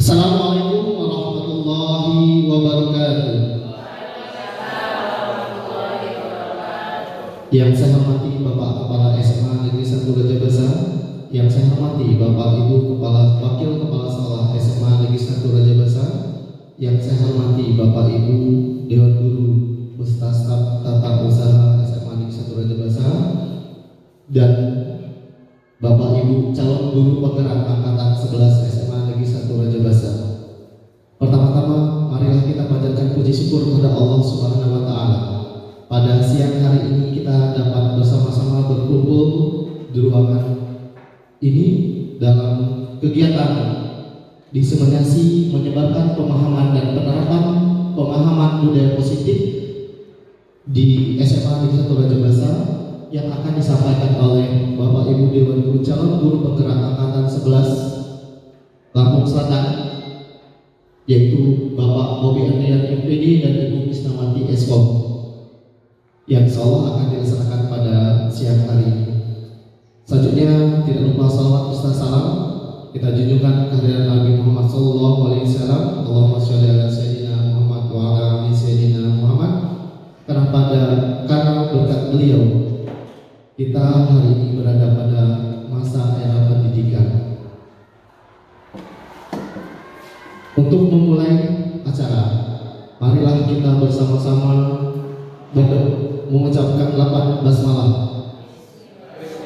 Assalamualaikum warahmatullahi wabarakatuh. Yang saya hormati Bapak Kepala SMA Negeri 1 Raja Basa, yang saya hormati Bapak Ibu Wakil Kepala Sekolah SMA Negeri 1 Raja Basa, yang saya hormati Bapak Ibu Dewan Guru beserta staf tata usaha SMA Negeri 1 Raja Basa, dan Bapak Ibu calon guru penggerak angkatan 11 SMA Negeri 1 Raja Basa. Pertama-tama, marilah kita panjatkan puji syukur kepada Allah Subhanahu wa Ta'ala. Pada siang hari ini kita dapat bersama-sama berkumpul di ruangan ini dalam kegiatan diseminasi menyebarkan pemahaman dan penerapan pemahaman budaya positif di SMA Negeri 1 Raja Basa yang akan disampaikan oleh Bapak Ibu Dewan Guru calon guru penggerak angkatan 11 Lampung Selatan, yaitu Bapak Bobi Andrian MPD dan Ibu Krisnawati Eskom, yang insyaallah akan dilaksanakan pada siang hari ini. Selanjutnya tidak lupa salawat serta salam kita junjungkan kehadiran Nabi Muhammad SAW. Allahumma sholli ala sayyidina Muhammad wa ala ali sayyidina Muhammad. Karena berkat beliau kita hari ini berada pada masa era pendidikan. Untuk memulai acara, marilah kita bersama-sama mengucapkan lafaz basmalah.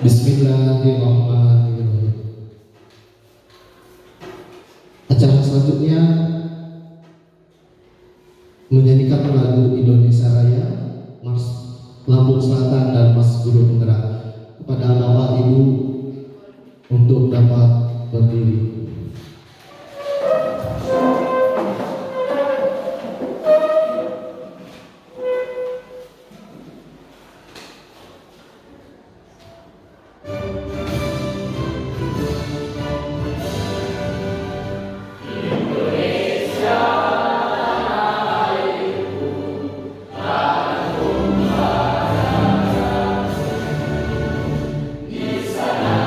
Bismillahirrahmanirrahim. Acara selanjutnya menyanyikan lagu Indonesia Raya, Mars Lampung Selatan dan Mas Guru Penggerak. Kepada Bapak Ibu untuk dapat berdiri. Di sana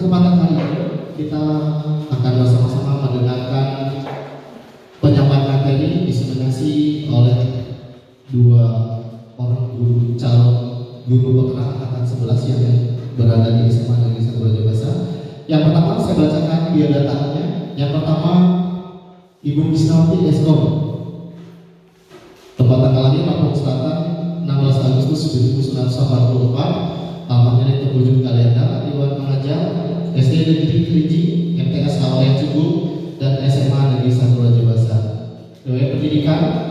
kesempatan kali ini kita akan bersama-sama mendengarkan penyampaian materi diseminasi oleh dua orang guru calon guru berkenan angkatan 11 yang berada di SMA Negeri 1 Rajabasa. Yang pertama saya bacakan biodatanya. Yang pertama Ibu Misnawati Eskom, tempat tanggal lahir Lampung Selatan 16 Agustus 1944, alamatnya di Tebujung Kalenda, Iwan Mengajar, SD Negeri Kerinci, MTS Kawayan Cugu, dan SMA Negeri 1 Rajabasa. Riwayat pendidikan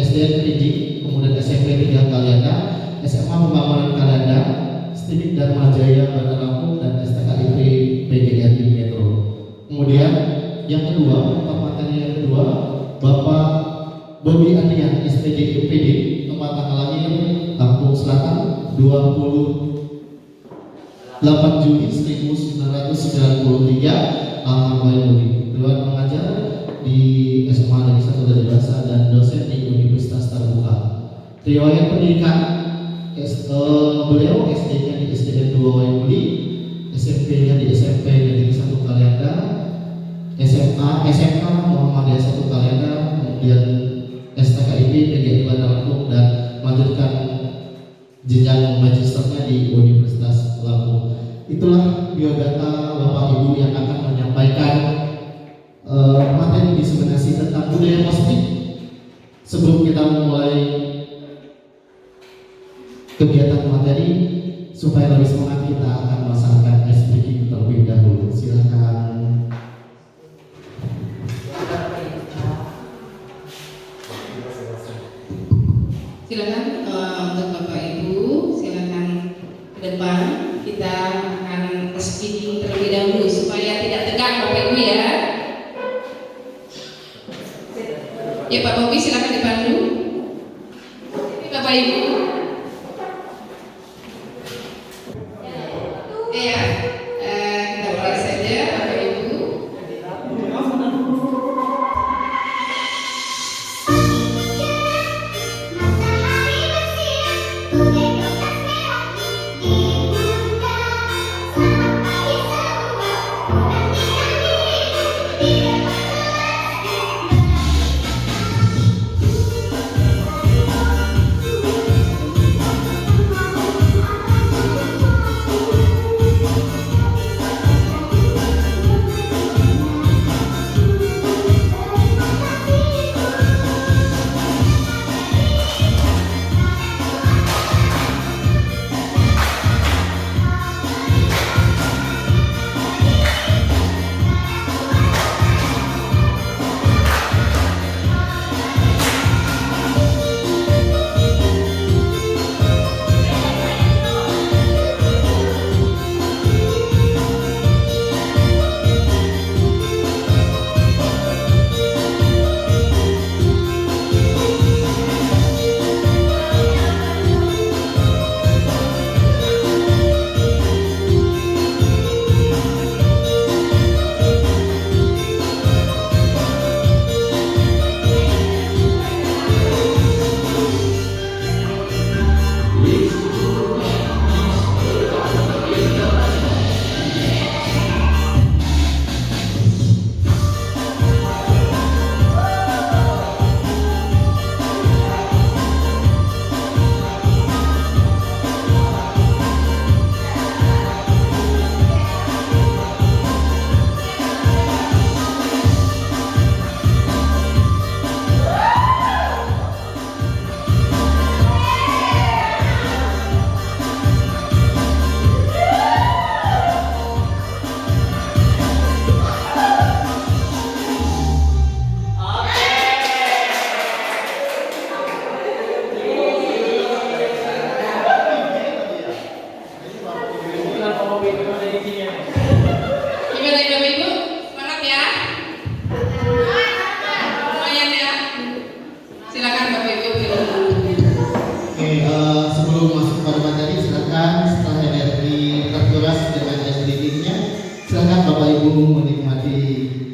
SDN Kerinci, kemudian SMP 3 Kalenda, SMA Pembangunan Kalenda, STIMIK Dharma Jaya Bandar Lampung, dan STKIP PGRI Metro. Kemudian yang kedua, materi yang kedua, Bapak Bobi Adrian SPD UPD, tempat tanggal lahir Lampung Selatan 28 Juli 1993, alamat Bobi. Riwayat mengajar di SMA Negeri 1 Rajabasa dan dosen di Universitas Terbuka. Riwayat pendidikan beliau SD-nya di SDN 2 Wayuli, SMP-nya di SMP Negeri 1 Kalenda, SMK Muhammadiyah 1 Kalenda, kemudian STKIP PGRI Bandar Lampung, dan melanjutkan jenjang magisternya di Universitas Lampung. Itulah biodata Bapak Ibu yang akan menyampaikan materi diseminasi tentang budaya positif. Sebelum kita memulai kegiatan materi, supaya lebih semangat, kita akan melaksanakan ice breaking terlebih dahulu. Silakan. Silakan untuk Bapak Ibu, silakan ke depan. Kita akan speaking terlebih dahulu supaya tidak tegang Bapak Ibu ya. Ya Pak Bobi, silakan dipandu. Bapak Ibu. Ya, kita mulai saja Bapak Ibu.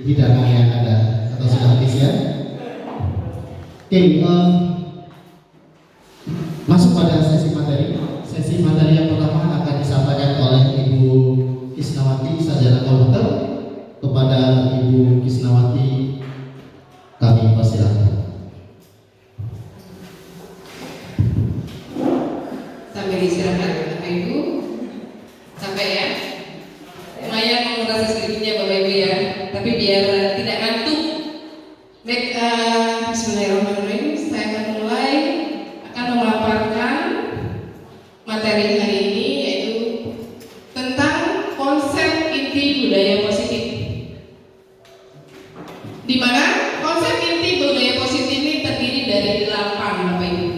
hidangan yang ada atau sudah habis ya? Oke, masuk pada sesi materi. Sesi materi yang pertama akan disampaikan oleh Ibu outer kepada Ibu Kisnawati kami persilakan. Sampai disilakan Bapak Ibu. Sampai ya. Lumayan menguras sedikitnya Bapak Ibu ya. Tapi biar tidak ngantuk. Baik, bismillahirrahmanirrahim. Saya akan mulai memaparkan materi hari ini, yaitu tentang konsep inti budaya positif. Di mana konsep inti budaya positif ini terdiri dari 8 Bapak Ibu.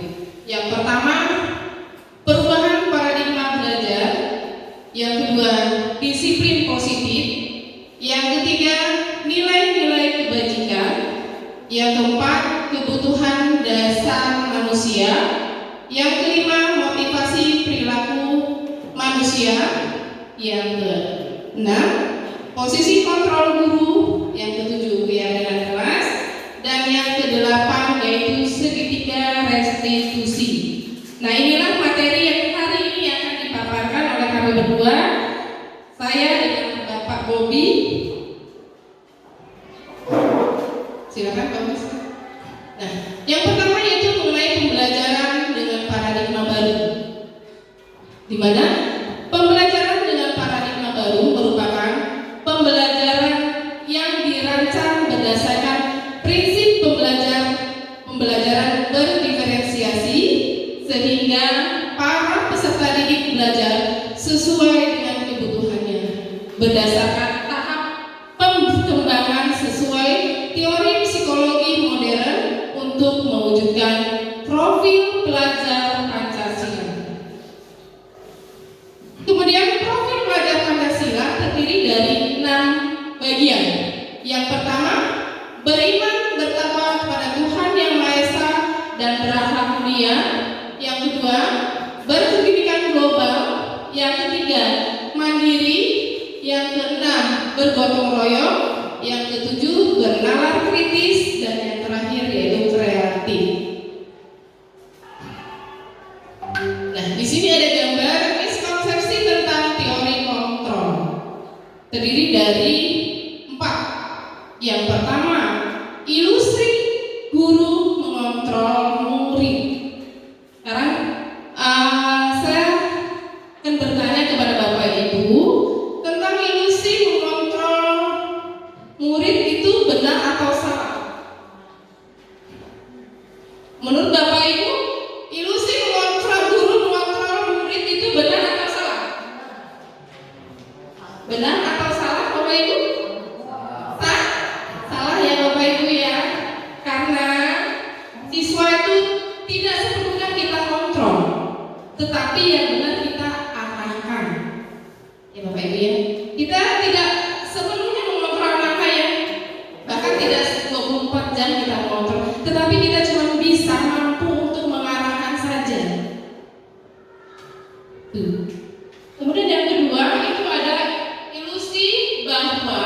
Yang pertama, perubahan paradigma belajar. Yang kedua, disiplin positif. Yang ketiga, nilai-nilai kebajikan. Yang keempat, kebutuhan dasar manusia. Yang kelima, motivasi perilaku manusia. Yang keenam, posisi kontrol guru. Yang ketujuh, keyakinan kelas. Dan yang kedelapan, yaitu segitiga restitusi. Nah, inilah materi yang hari ini akan dipaparkan oleh kami berdua. Saya dengan Bapak Bobi. Silakan Pak Mas. Nah, yang pertama yaitu mengenai pembelajaran dengan paradigma baru. Di mana pembelajaran dengan paradigma baru merupakan pembelajaran yang dirancang berdasarkan prinsip pembelajaran berdiferensiasi, sehingga para peserta didik belajar sesuai dengan kebutuhannya berdasarkan tahap perkembangan sesuai teori psikologi modern untuk mewujudkan profil pelajar Pancasila. Kemudian profil pelajar Pancasila terdiri dari 6 bagian. Yang pertama, beriman bertakwa kepada Tuhan Yang Maha Esa dan berakhlak mulia. Yang kedua, berpendidikan global. Yang ketiga, mandiri. Yang keenam, bergotong royong. Yang ketujuh, bernalar kritis. Dan yang terakhir yaitu kreatif. Nah, di sini ada gambar miskonsepsi tentang teori kontrol. Terdiri dari 4. Yang pertama, ilusi guru mengontrol murid. Sekarang saya akan bertanya kepada Bapak Ibu tentang ilusi mengontrol murid itu benar atau salah? Menurut Bapak Ibu, ilusi mengontrol guru mengontrol murid itu benar atau salah? Benar atau salah Bapak Ibu? Salah ya Bapak Ibu ya. Karena siswa itu tidak sepenuhnya kita kontrol, tetapi yang benar kita arahkan. Ya Bapak Ibu ya. Kita tidak sepenuhnya mengontrol anak ya. Bahkan tidak 24 jam kita mengontrol, tetapi kita cuma bisa mampu untuk mengarahkan saja. Kemudian yang kedua itu ada ilusi bahwa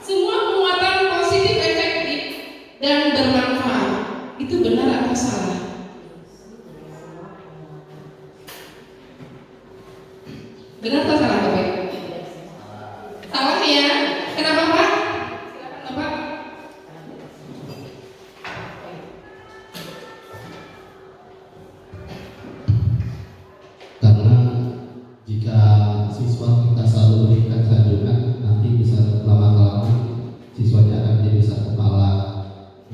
semua penguatan positif efektif dan bermanfaat. Itu benar atau salah? Benar atau salah Bapak Ibu? Salah ya. Kenapa Pak? Silakan Bapak. Karena jika siswa kita selalu berikan sanjungan, nanti bisa lama-kelamaan siswanya akan jadi besar kepala.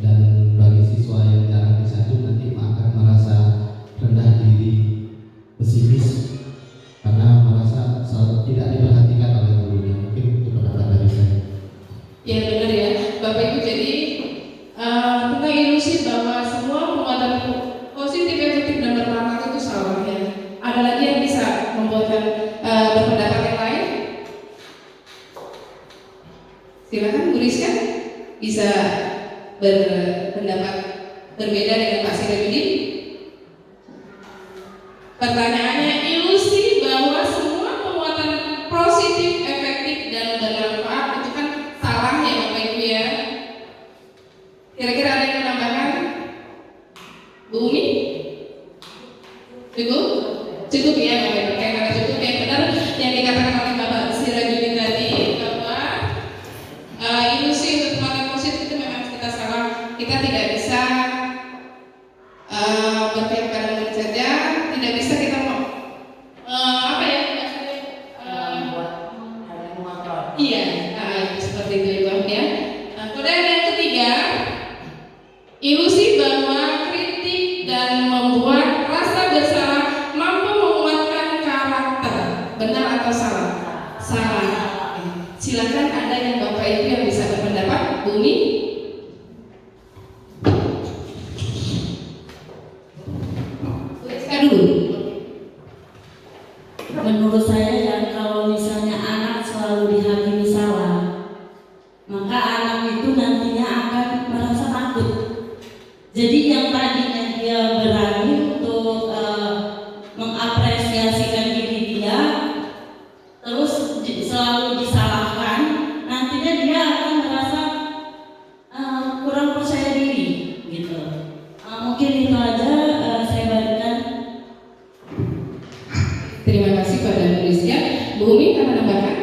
Dan bagi siswa yang jarang disanjung nanti akan merasa rendah diri, pesimis, karena merasa selalu tidak diperhatikan oleh gurunya. Mungkin itu pendapat dari saya. Ya benar ya Bapak Ibu. Jadi tentang ilusi bahwa semua penguatan positif efektif dan bermanfaat itu salah ya. Ada lagi yang bisa membuatkan berpendapat yang lain? Silakan Bu Rizka, bisa berpendapat berbeda dengan Pak Sirajudin. Pertanyaannya, ilusi bahwa semua penguatan positif efektif dan bermanfaat itu kan salah ya Bapak Ibu ya. Kira-kira ada yang menambahkan? Bu Umi? Cukup? Cukup ya Bapak Ibu. Karena cukup yang benar yang dikatakan oleh Bapak Sirajudin tadi, bahwa Benar atau salah? Salah. Silakan ada yang Bapak Ibu yang bisa berpendapat, Bumi. Dulu. Menurut saya ya, kalau misalnya anak selalu dihakimi salah, maka anak itu nantinya akan merasa takut. Jadi yang tadinya dia berani untuk mengapresiasikan diri dia, terus selalu disalahkan, nantinya dia akan merasa kurang percaya diri, gitu. Mungkin itu aja saya berikan. Terima kasih pada Nurisya. Bu Umi akan menambahkan?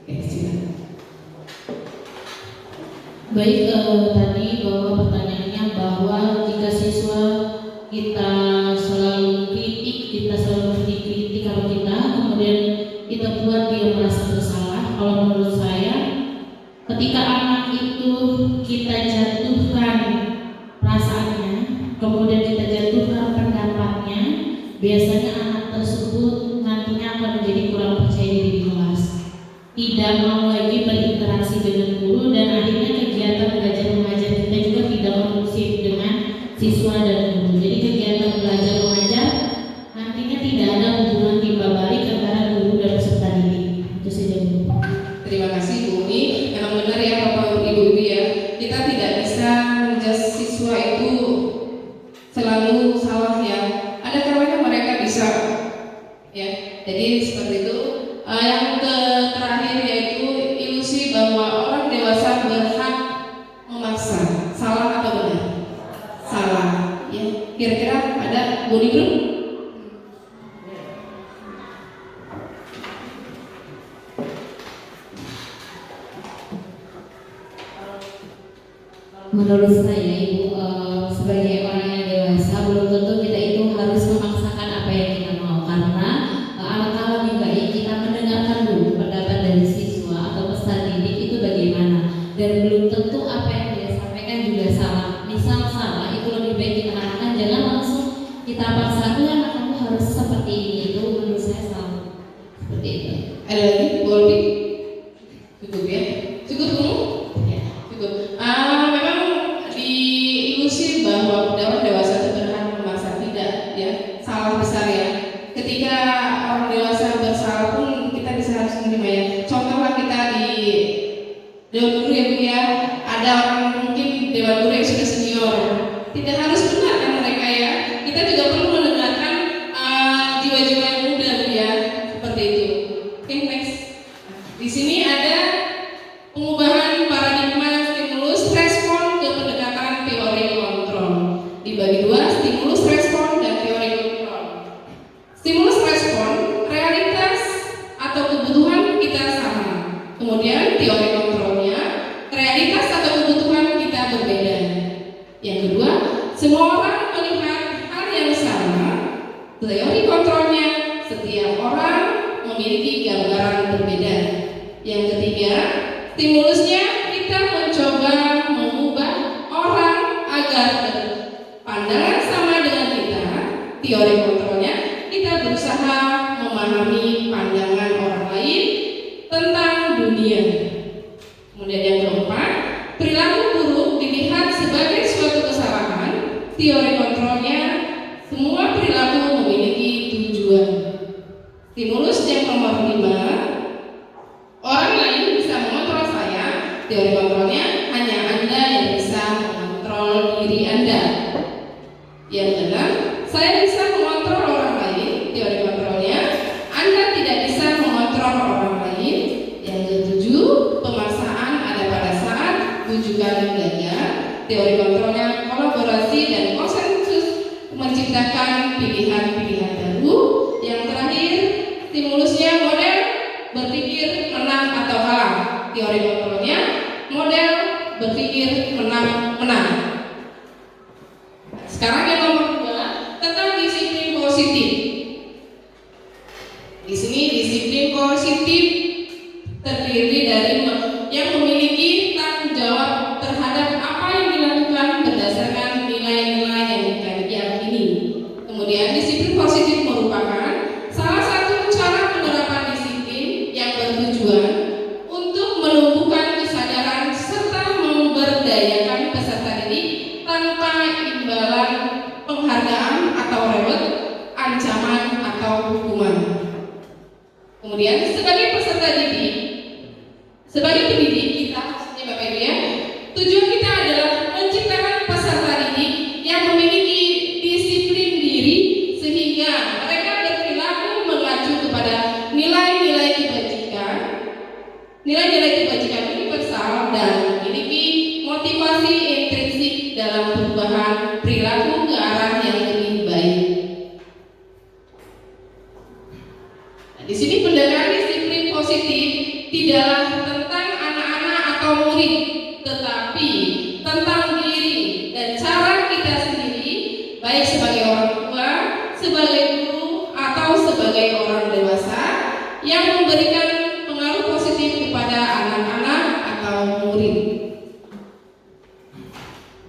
Silakan. Baik, tadi bahwa pertanyaannya bahwa jika siswa kita selalu kritik, kita selalu dikritik kalau kita, kemudian kita buat dia merasa bersalah. Kalau menurut saya, ketika anak itu kita jatuhkan perasaannya, kemudian kita jatuhkan pendapatnya, biasanya anak tersebut nantinya akan menjadi kurang percaya diri di kelas, tidak mau lagi berinteraksi dengan guru, dan akhirnya kegiatan belajar mengajar kita juga tidak kondusif dengan siswa dan guru. Jadi kegiatan belajar mengajar nantinya tidak ada hubungan timbal balik antara guru dan peserta didik. Itu saja, Bu. Terima kasih Bu Umi. Memang benar ya Bapak Ibu ya, kita tidak bisa menjudge siswa itu selalu salah ya. Ada kalanya mereka bisa ya. Jadi seperti itu. Yang terakhir yaitu ilusi bahwa orang dewasa berhak memaksa. Salah atau benar? Salah. Ya. Kira-kira ada Bu Nibru? Menurut saya, Ibu, sebagai orang yang dewasa, belum tentu kita itu harus memaksakan apa yang kita mau, karena alangkah lebih baik kita mendengarkan dulu pendapat dari siswa atau peserta didik itu bagaimana, dan belum tentu apa yang dia sampaikan juga salah. Misal salah, itu lebih baik kita katakan, jangan langsung kita paksakan anak kamu harus seperti ini. Itu menurut saya salah. Seperti itu. Ada lagi? Boleh? Cukup ya? Cukup Bu? Ya, cukup. Memang diilusi bahwa orang dewasa itu berhak memaksa, tidak ya, salah besar ya. Ketika orang dewasa bersalah pun kita bisa harus menerima ya. Contohlah kita di dewan guru ya Bu ya, ada orang mungkin dewan guru yang sudah senior, tidak harus benar kan mereka ya. Kita juga perlu mendengarkan jiwa-jiwa yang muda Bu ya, seperti itu. Oke, next. Di sini ada pengubahan paradigma stimulus respon ke pendekatan teori kontrol. Dibagi dua, stimulus respon dan teori kontrol. Stimulus respon, realitas atau kebutuhan kita sama. Kemudian teori kontrolnya, realitas atau kebutuhan kita berbeda. Yang kedua, semua orang melihat hal yang sama. Teori kontrolnya, setiap orang memiliki gambaran berbeda. Yang ketiga, stimulusnya kita mencoba mengubah orang agar berpandangan sama dengan kita. Teori kontrolnya, kita berusaha memahami pandangan orang lain tentang dunia. Kemudian yang keempat, perilaku buruk dilihat sebagai suatu kesalahan. Teori kontrolnya, semua perilaku memiliki tujuan. Stimulus yang nomor 5, orang lain bisa mengontrol saya. Teori kontrolnya, hanya Anda yang bisa mengontrol diri Anda. Yang keenam, saya bisa mengontrol orang lain. Teori kontrolnya, Anda tidak bisa mengontrol orang lain. Yang ketujuh, pemaksaan ada pada saat rujukan gaya. Teori kontrolnya, kolaborasi dan konsensus menciptakan pilihan-pilihan baru. Yang terakhir, stimulusnya model berpikir menang atau kalah. Teori kontrolnya, model berpikir menang-menang. Sekarang yang nomor 2 tentang disiplin positif. Di sini disiplin positif terdiri dari yang memiliki tanggung jawab terhadap apa yang dilakukan berdasarkan nilai-nilai yang diyakini. Kemudian disiplin positif merupakan salah satu cara penerapan Kemudian sebagai peserta didik, sebagai pendidik kita, maksudnya Bapak Ibu ya, tujuan kita adalah menciptakan peserta didik yang memiliki disiplin diri sehingga mereka berperilaku mengacu kepada nilai-nilai kebajikan, nilai-nilai kebajikan universal dan memiliki motivasi intrinsik dalam perubahan perilaku ke arah yang lebih baik. Nah, di sini pendekatan disiplin positif tidaklah tentang anak-anak atau murid, tetapi tentang diri dan cara kita sendiri, baik sebagai orang tua, sebagai guru, atau sebagai orang dewasa yang memberikan pengaruh positif kepada anak-anak atau murid.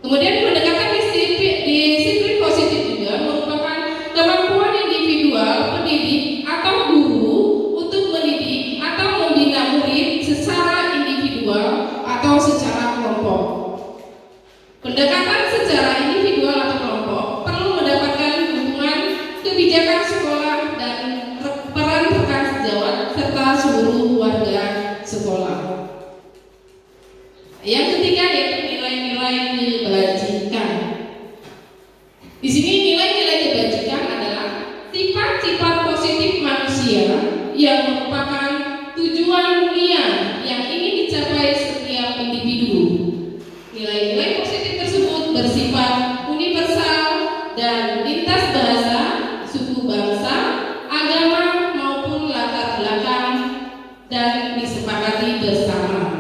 Kemudian pendekatan disiplin positif juga merupakan kemampuan individual pendidik atau guru untuk mendidik atau membina murid secara individual atau secara kelompok. Pendekatan secara individual atau kelompok perlu mendapatkan dukungan kebijakan sekolah dan peran rekan sejawat serta seluruh warga sekolah. Yang ketiga yaitu nilai-nilai kebajikan. Di sini nilai-nilai kebajikan adalah sifat-sifat positif manusia yang merupakan tujuan mulia yang ingin dicapai setiap individu. Nilai-nilai positif tersebut bersifat universal dan lintas bahasa, suku bangsa, agama maupun latar belakang dan disepakati bersama.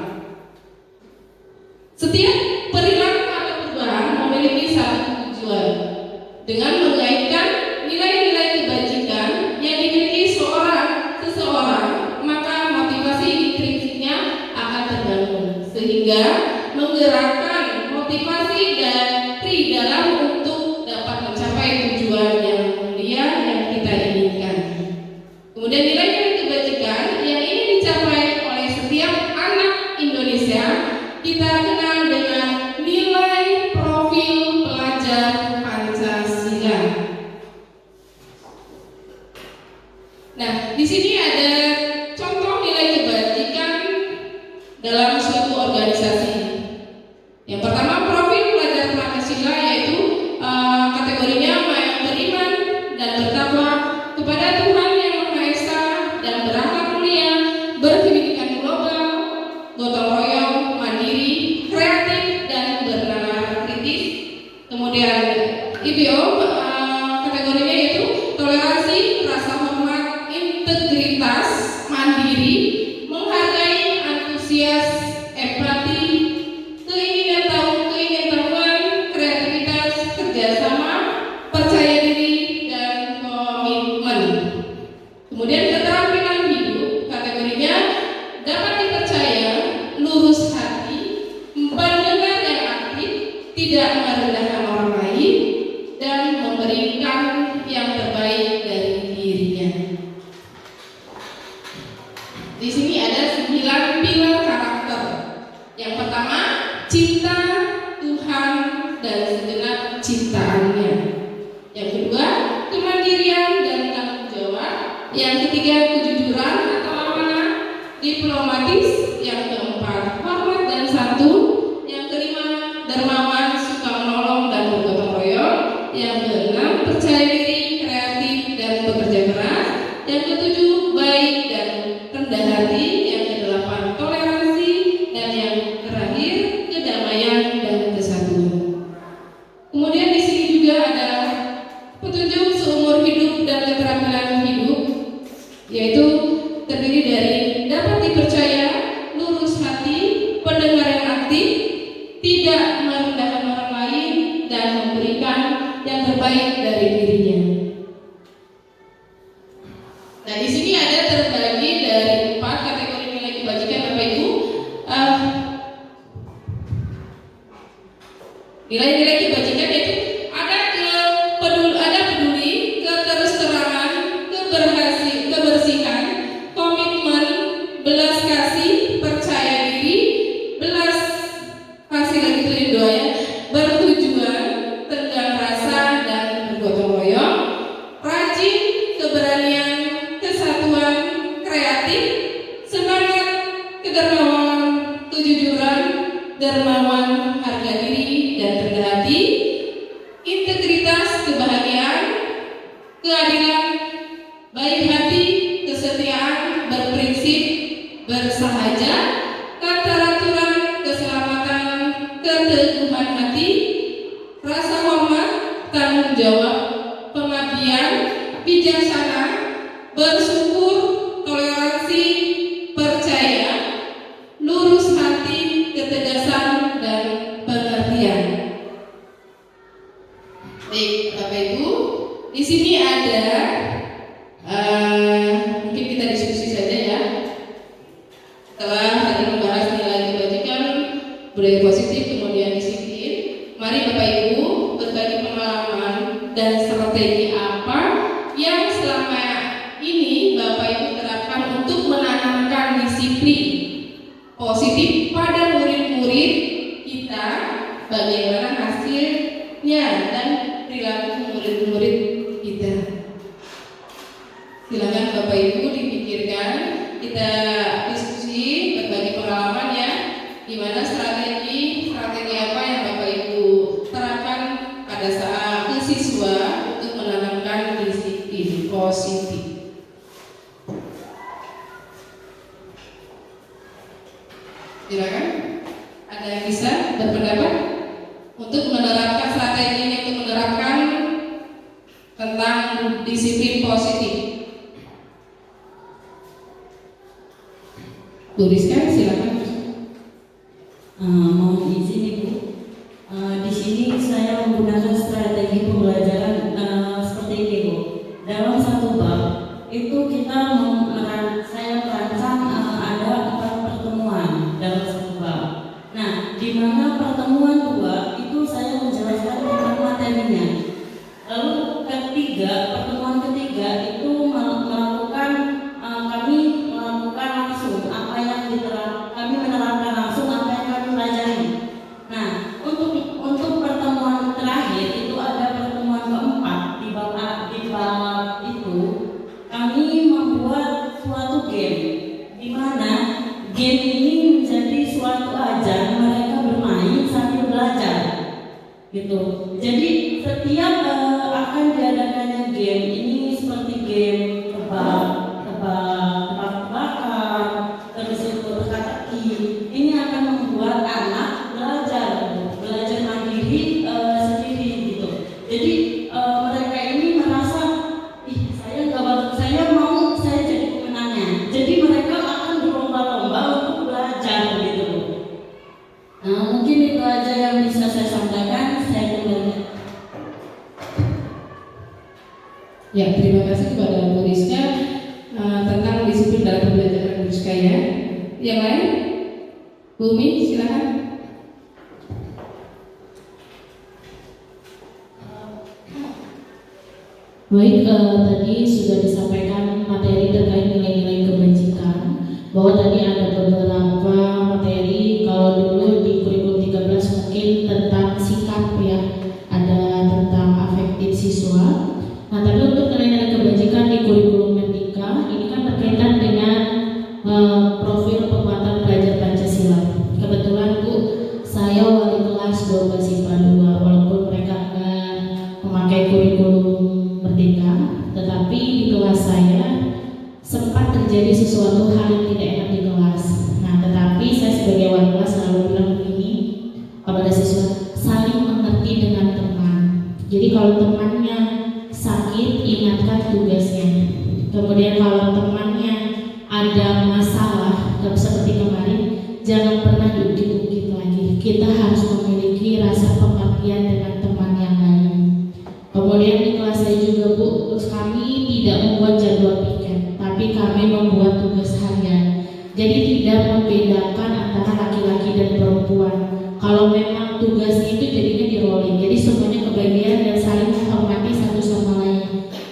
Setiap perilaku atau perubahan memiliki satu tujuan. Dengan mengaitkan nilai-nilai kebajikan yang dimiliki seseorang, maka motivasi intrinsiknya akan terbangun sehingga menggerakkan motivasi dari dalam untuk dapat mencapai tujuan yang mulia yang kita inginkan. Kemudian nilai-nilai kebajikan yang ingin dicapai oleh setiap anak Indonesia kita kenal dengan nilai profil pelajar Pancasila. Nah, di sini ada contoh nilai kebajikan dalam suatu organisasi. Yang pertama, profil pelajar Pancasila yaitu kategorinya yang beriman dan bertakwa kepada Tuhan Yang Maha Esa dan berakhlak mulia, berpendidikan global, gotong royong, mandiri, kreatif dan bernalar kritis. Kemudian IPO kategorinya yaitu toleransi, rasa hormat, integritas, mandiri, menghargai, antusias, empati, keingintahuan, kreativitas, kerjasama, percaya diri dan komitmen. Kemudian keterampilan hidup kategorinya dapat dipercaya, lurus hati, pendengar yang aktif, tidak merendahkan orang lain, dan memberikan yang terbaik dari dirinya. Di sini ada 9 pilar karakter. Yang pertama, cinta Tuhan dan segenap ciptaannya. Yang kedua, kemandirian dan tanggung jawab. Yang ketiga, kejujuran atau amanah, diplomatis. Yang keempat, hormat dan santun. Yang kelima, dermawan, suka menolong dan bergotong royong. Yang keenam, percaya diri, kreatif dan bekerja keras. Yang ketujuh, baik dan rendah hati. Yang kedelapan, toleransi. Dan yang terakhir, kedamaian dan kesatuan. Kemudian di sini juga ada petunjuk seumur hidup dan keterampilan hidup, yaitu terdiri dari dapat dipercaya, lurus hati, pendengar yang aktif, tidak merendahkan orang lain, dan memberikan yang terbaik dari dirinya. Nah, di sini ada terbagi dari 4 kategori nilai kebajikan Bapak Ibu. Nilai-nilai kebajikan yaitu ada peduli, keterus-terangan, kebersihan, komitmen, belas kasih, percaya diri, belas kasih lagi tulis doa ya, bertujuan, tenggang rasa dan bergotong royong, rajin, keberanian, kesatuan, kreatif kedermawan, kejujuran, dermawan, harga diri dan rendah hati, integritas, kebahagiaan, keadilan, baik hati, kesetiaan, berprinsip, bersahaja, keteraturan, keselamatan, keteguhan hati, rasa hormat, tanggung jawab, pengabdian, bijaksana, bersyukur, toleransi, percaya, lurus hati, ketegasan, dan pengertian. Baik, Bapak Ibu, di sini ada mungkin kita diskusi saja ya. Setelah tadi membahas nilai kebajikan, budaya positif, kemudian disiplin, mari Bapak Ibu berbagi pengalaman dan strategi apa yang selama ini Bapak Ibu terapkan untuk menanamkan disiplin positif pada murid-murid kita, bagaimana hasilnya dan perilaku murid-murid kita. Silakan Bapak Ibu dipikirkan, kita diskusi, berbagi pengalaman ya, di mana strategi apa yang Bapak Ibu terapkan pada saat ke siswa untuk menanamkan disiplin positif. Silakan, ada yang bisa berpendapat untuk menerapkan strategi untuk menerapkan tentang disiplin positif? Bu Rizka, silakan. Mohon izin Ibu, di sini saya menggunakan strategi pembelajaran seperti ini Bu. Dalam satu bab itu saya merancang ada 4 pertemuan dalam satu bab. Nah, di mana pertemuan 2 itu saya menjelaskan tentang materinya. Lalu pertemuan ketiga itu kami melakukan langsung apa yang kami menerapkan langsung apa yang kami pelajari. Nah, untuk pertemuan terakhir itu ada pertemuan keempat di bab itu kami membuat suatu game, di mana game ini menjadi suatu ajang mereka bermain sambil belajar, gitu. Jadi setiap akan diadakannya game ini seperti game tebak-tebakan, terus itu teka-teki. Ini akan membuat anak belajar mandiri sendiri gitu. Jadi mereka ini merasa, saya mau jadi pemenangnya. Jadi mereka akan berlomba-lomba untuk belajar gitu. Nah, mungkin itu aja yang bisa saya sampaikan. Saya kembali. Ya, terima kasih kepada Bu Rizka tentang disiplin dalam pembelajaran Bu Rizka ya. Yang lain, Bu Umi, silakan. Baik, tadi sudah disampaikan materi terkait nilai-nilai kebajikan, bahwa tadi ada beberapa materi. Kalau dulu di kurikulum 13 mungkin tentang sikap ya, ada tentang afektif siswa. Nah, tapi untuk nilai-nilai kebajikan di kurikulum Merdeka ini kan berkaitan dengan profil penguatan pelajar Pancasila. Kebetulan Bu, saya wali kelas 12 IPA 2, walaupun mereka akan memakai kurikulum Merdeka, tetapi di kelas saya sempat terjadi sesuatu hal yang tidak enak di kelas. Nah, tetapi saya sebagai wali kelas selalu bilang begini kepada siswa, saling mengerti dengan teman. Jadi kalau temannya sakit, ingatkan tugasnya. Kemudian kalau temannya ada masalah seperti kemarin, jangan pernah diungkit lagi. Kita harus memiliki rasa pengertian dengan teman yang lain. Kemudian di kelas saya juga Bu, kami tidak membuat jadwal piket, tapi kami membuat tugas harian. Jadi tidak membedakan antara laki-laki dan perempuan. Kalau memang tugasnya itu jadinya di rolling, jadi semuanya kebagian dan saling menghormati satu sama lain.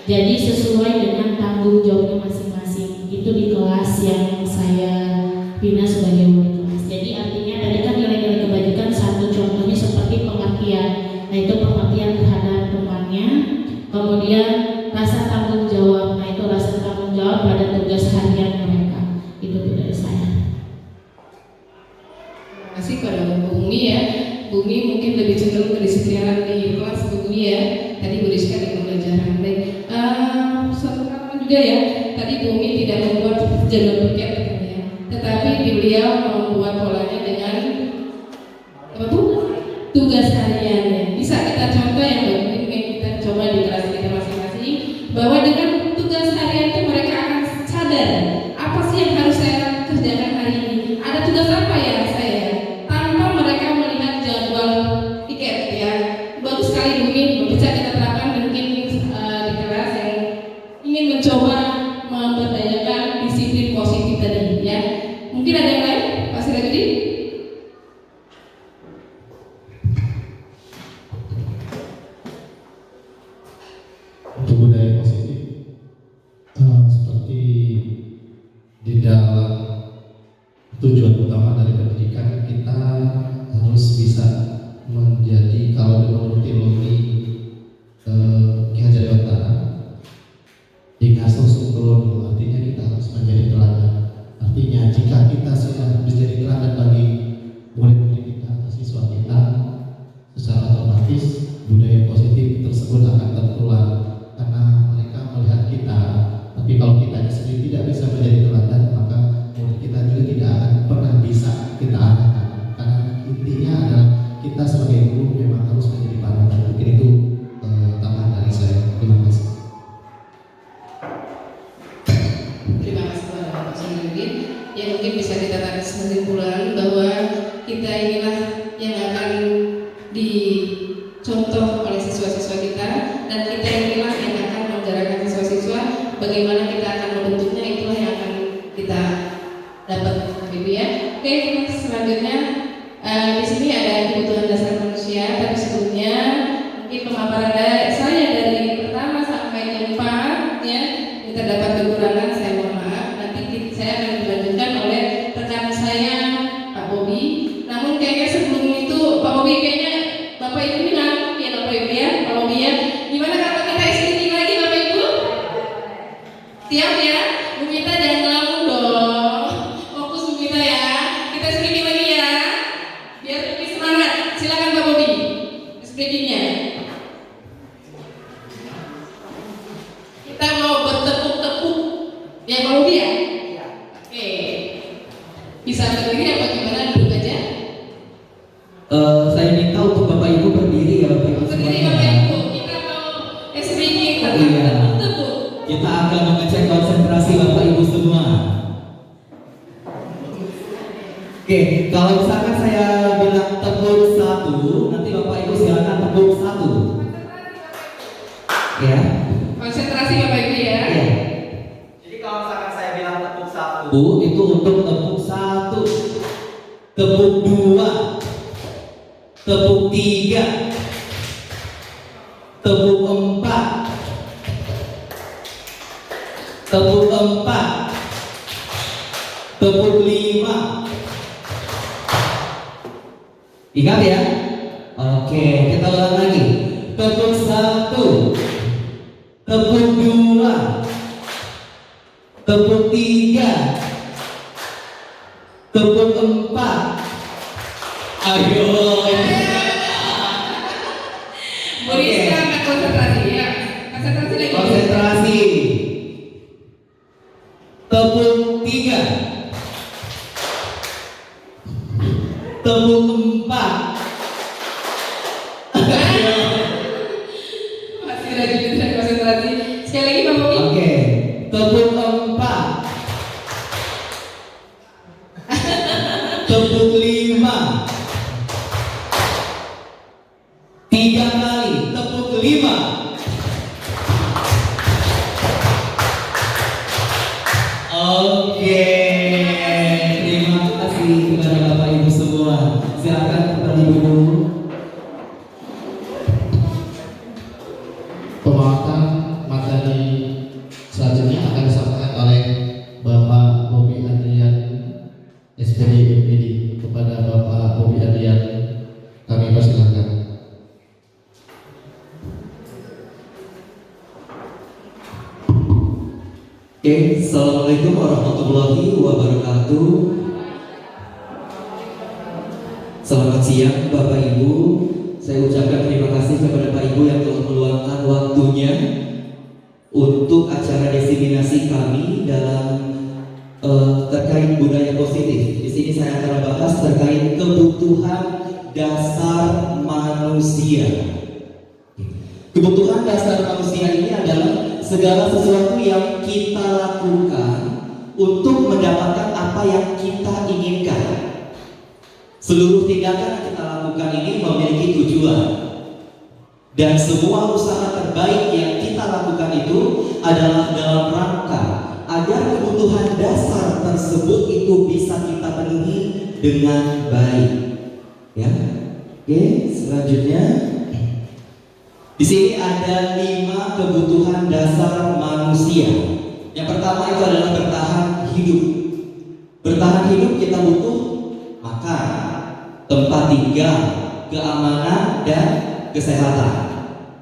Jadi sesuai dengan tanggung jawabnya masing-masing. Itu di kelas yang saya bina sebagai wali kelas. Jadi artinya tadi kan nilai-nilai kebajikan, satu contohnya seperti pengertian. Nah, itu pengertian terhadap temannya. Kemudian rasa tanggung jawab. Nah, itu rasa tanggung jawab pada tugas harian mereka. Itu dari saya. Bumi mungkin lebih cenderung kedisiplinan di kelas Bu Bumi ya. Tadi Bu Rizka di pembelajaran. Baik, suatu hal juga ya. Tadi Bu Bumi tidak membuat jadwal piket ya, tetapi beliau membuat polanya dengan apa Bu? Tugas hariannya. Bisa kita contoh yang mungkin kita coba di kelas kita masing-masing, bahwa dengan tugas harian itu mereka akan sadar apa sih yang harus saya kerjakan hari ini. Ada tugas apa ya saya? Tanpa mereka melihat jadwal tiket ya. Bagus sekali mungkin bisa kita terapkan mungkin di kelas yang ingin mencoba memberdayakan disiplin positif tadi ya. Mungkin ada yang lain? Pak Sirajudin? Untuk budaya positif, seperti di dalam tujuan utama dari pendidikan, kita harus bisa menjadi, kalau menurut teologi Ki Hajar Dewantara, Ikasos Untulun, artinya kita harus menjadi teladan. Artinya jika kita sudah menjadi teladan bagi murid-murid kita atau siswa kita, secara otomatis budaya positif tersebut akan tertular karena mereka melihat kita. Tapi kalau kita sendiri tidak bisa menjadi teladan, maka murid kita juga tidak akan pernah bisa kita arahkan. Karena intinya adalah kita sebagai guru memang harus menjadi panutan. Mungkin itu tambahan dari saya. Terima kasih. Terima kasih Pak Sirajudin. Yang mungkin bisa kita tarik kesimpulan bahwa kita inilah yang akan dicontoh oleh siswa-siswa kita, dan kita inilah yang akan menggerakkan siswa-siswa. Bagaimana kita akan membentuknya, itulah yang akan kita dapat, gitu ya. Oke, selanjutnya di sini ada kebutuhan dasar manusia, tapi sebelumnya mungkin pemaparan saya dari pertama sampai yang 4 ya, ini terdapat kekurangan, saya mohon maaf. Nanti saya akan dilanjutkan oleh rekan saya Pak Bobi. Namun kayaknya sebelum itu Pak Bobi, kayaknya Bapak Ibu ini ngantuk ya Bapak Ibu ya, Pak Bobi ya. Gimana kalau kita isi meeting lagi Bapak Ibu? Siap ya? Bu Mita jangan ngelamun dong. Fokus Bu Mita ya. Kita speaking lagi ya. Biar lebih semangat. Silakan Pak Bobi. Speakingnya. Kita mau bertepuk-tepuk. Ya Pak Bobi ya? Oke. Bisa berdiri apa gimana? Duduk aja. Saya minta untuk Bapak Ibu berdiri ya Bapak Ibu Berdiri semuanya. Bapak Ibu. Kita mau speaking. Iya. Tepuk. Kita akan mengecek konsentrasi Bapak Ibu semua. Oke, kalau misalkan saya bilang tepuk 1, nanti Bapak Ibu silakan tepuk 1. Ya. Konsentrasi Bapak Ibu ya. Iya. Jadi kalau misalkan saya bilang tepuk 1, itu untuk tepuk 1, tepuk 2, tepuk 3, tepuk 4, tepuk 4, tepuk 5. Ingat ya? Oke, kita ulang lagi. Tepuk 1, tepuk 2, tepuk 3, tepuk 4. Ayo. Bu Rizka akan konsentrasi ya. Konsentrasi lagi. Konsentrasi. Tepuk 3, tepuk 4. Masih rajin dan konsentrasi. Sekali lagi Pak Bobi. Oke, tepuk 4, tepuk 5, 3 kali, tepuk 5. Oke, terima kasih kepada Bapak Ibu semua. Silakan berdiri dulu. Pembahasan materi selanjutnya akan disampaikan oleh Bapak Bobi Adrian, SPD MPD. Kepada Bapak Bobi Adrian, kami persilakan. Oke, assalamualaikum warahmatullahi wabarakatuh. Selamat siang Bapak Ibu. Saya ucapkan terima kasih kepada Pak Ibu yang telah meluangkan waktunya untuk acara diseminasi kami dalam terkait budaya positif. Di sini saya akan membahas terkait kebutuhan dasar manusia. Kebutuhan dasar manusia ini adalah segala sesuatu yang kita lakukan untuk mendapatkan apa yang kita inginkan. Seluruh tindakan yang kita lakukan ini memiliki tujuan, dan semua usaha terbaik yang kita lakukan itu adalah dalam rangka agar kebutuhan dasar tersebut itu bisa kita penuhi dengan baik. Ya, oke. Selanjutnya, di sini ada 5 kebutuhan dasar manusia. Yang pertama itu adalah bertahan hidup. Bertahan hidup kita butuh makan, tempat tinggal, keamanan, dan kesehatan.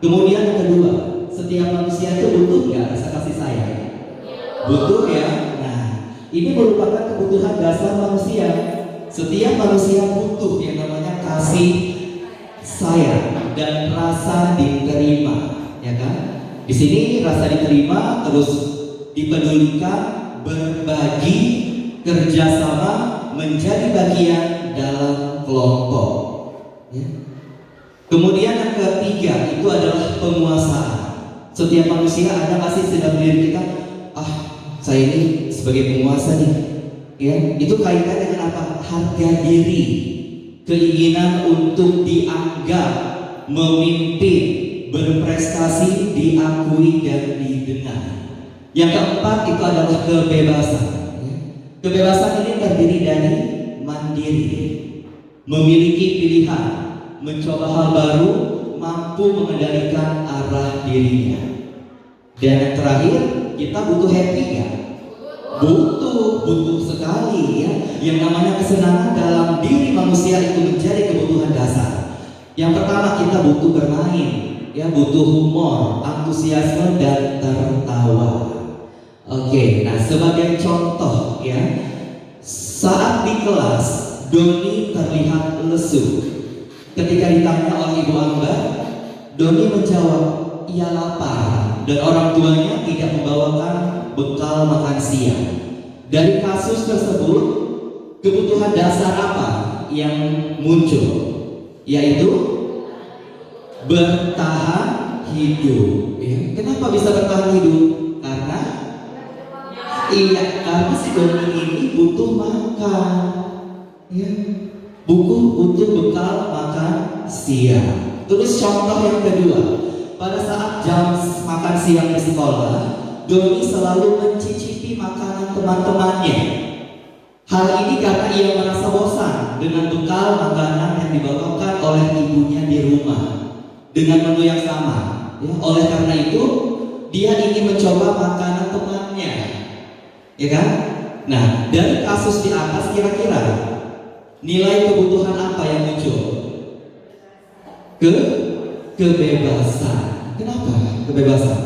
Kemudian yang kedua, setiap manusia itu butuh nggak rasa kasih sayang? Butuh ya. Nah, ini merupakan kebutuhan dasar manusia. Setiap manusia butuh yang namanya kasih sayang dan rasa diterima, ya kan? Di sini rasa diterima, terus dipedulikan, berbagi, kerjasama, menjadi bagian dalam kelompok. Ya. Kemudian yang ketiga itu adalah penguasaan. Setiap manusia ada kasih sedang diri kita, saya ini sebagai penguasa nih, ya. Itu kaitan dengan apa? Harga diri, keinginan untuk dianggap, memimpin, berprestasi, diakui dan didengar. Yang keempat itu adalah kebebasan. Kebebasan ini terdiri dari mandiri, memiliki pilihan, mencoba hal baru, mampu mengendalikan arah dirinya. Dan yang terakhir, kita butuh happy ya? Butuh sekali ya. Yang namanya kesenangan dalam diri manusia itu menjadi kebutuhan dasar. Yang pertama, kita butuh bermain, ya, butuh humor, antusiasme dan tertawa. Oke, nah sebagai contoh ya, saat di kelas Doni terlihat lesu. Ketika ditanya oleh Ibu Angga, Doni menjawab, ia lapar dan orang tuanya tidak membawakan bekal makan siang. Dari kasus tersebut, kebutuhan dasar apa yang muncul? Yaitu bertahan hidup. Ya. Kenapa bisa bertahan hidup? Karena si Doni ini butuh makan, ya, butuh bekal makan siang. Terus contoh yang kedua, pada saat jam makan siang di sekolah, Doni selalu mencicipi makanan teman-temannya. Hal ini karena ia merasa bosan dengan bekal makanan yang dibawakan oleh ibunya di rumah dengan menu yang sama. Ya, oleh karena itu, dia ingin mencoba makanan temannya. Ya kan? Nah, dari kasus di atas kira-kira nilai kebutuhan apa yang muncul? Kebebasan. Kenapa kebebasan?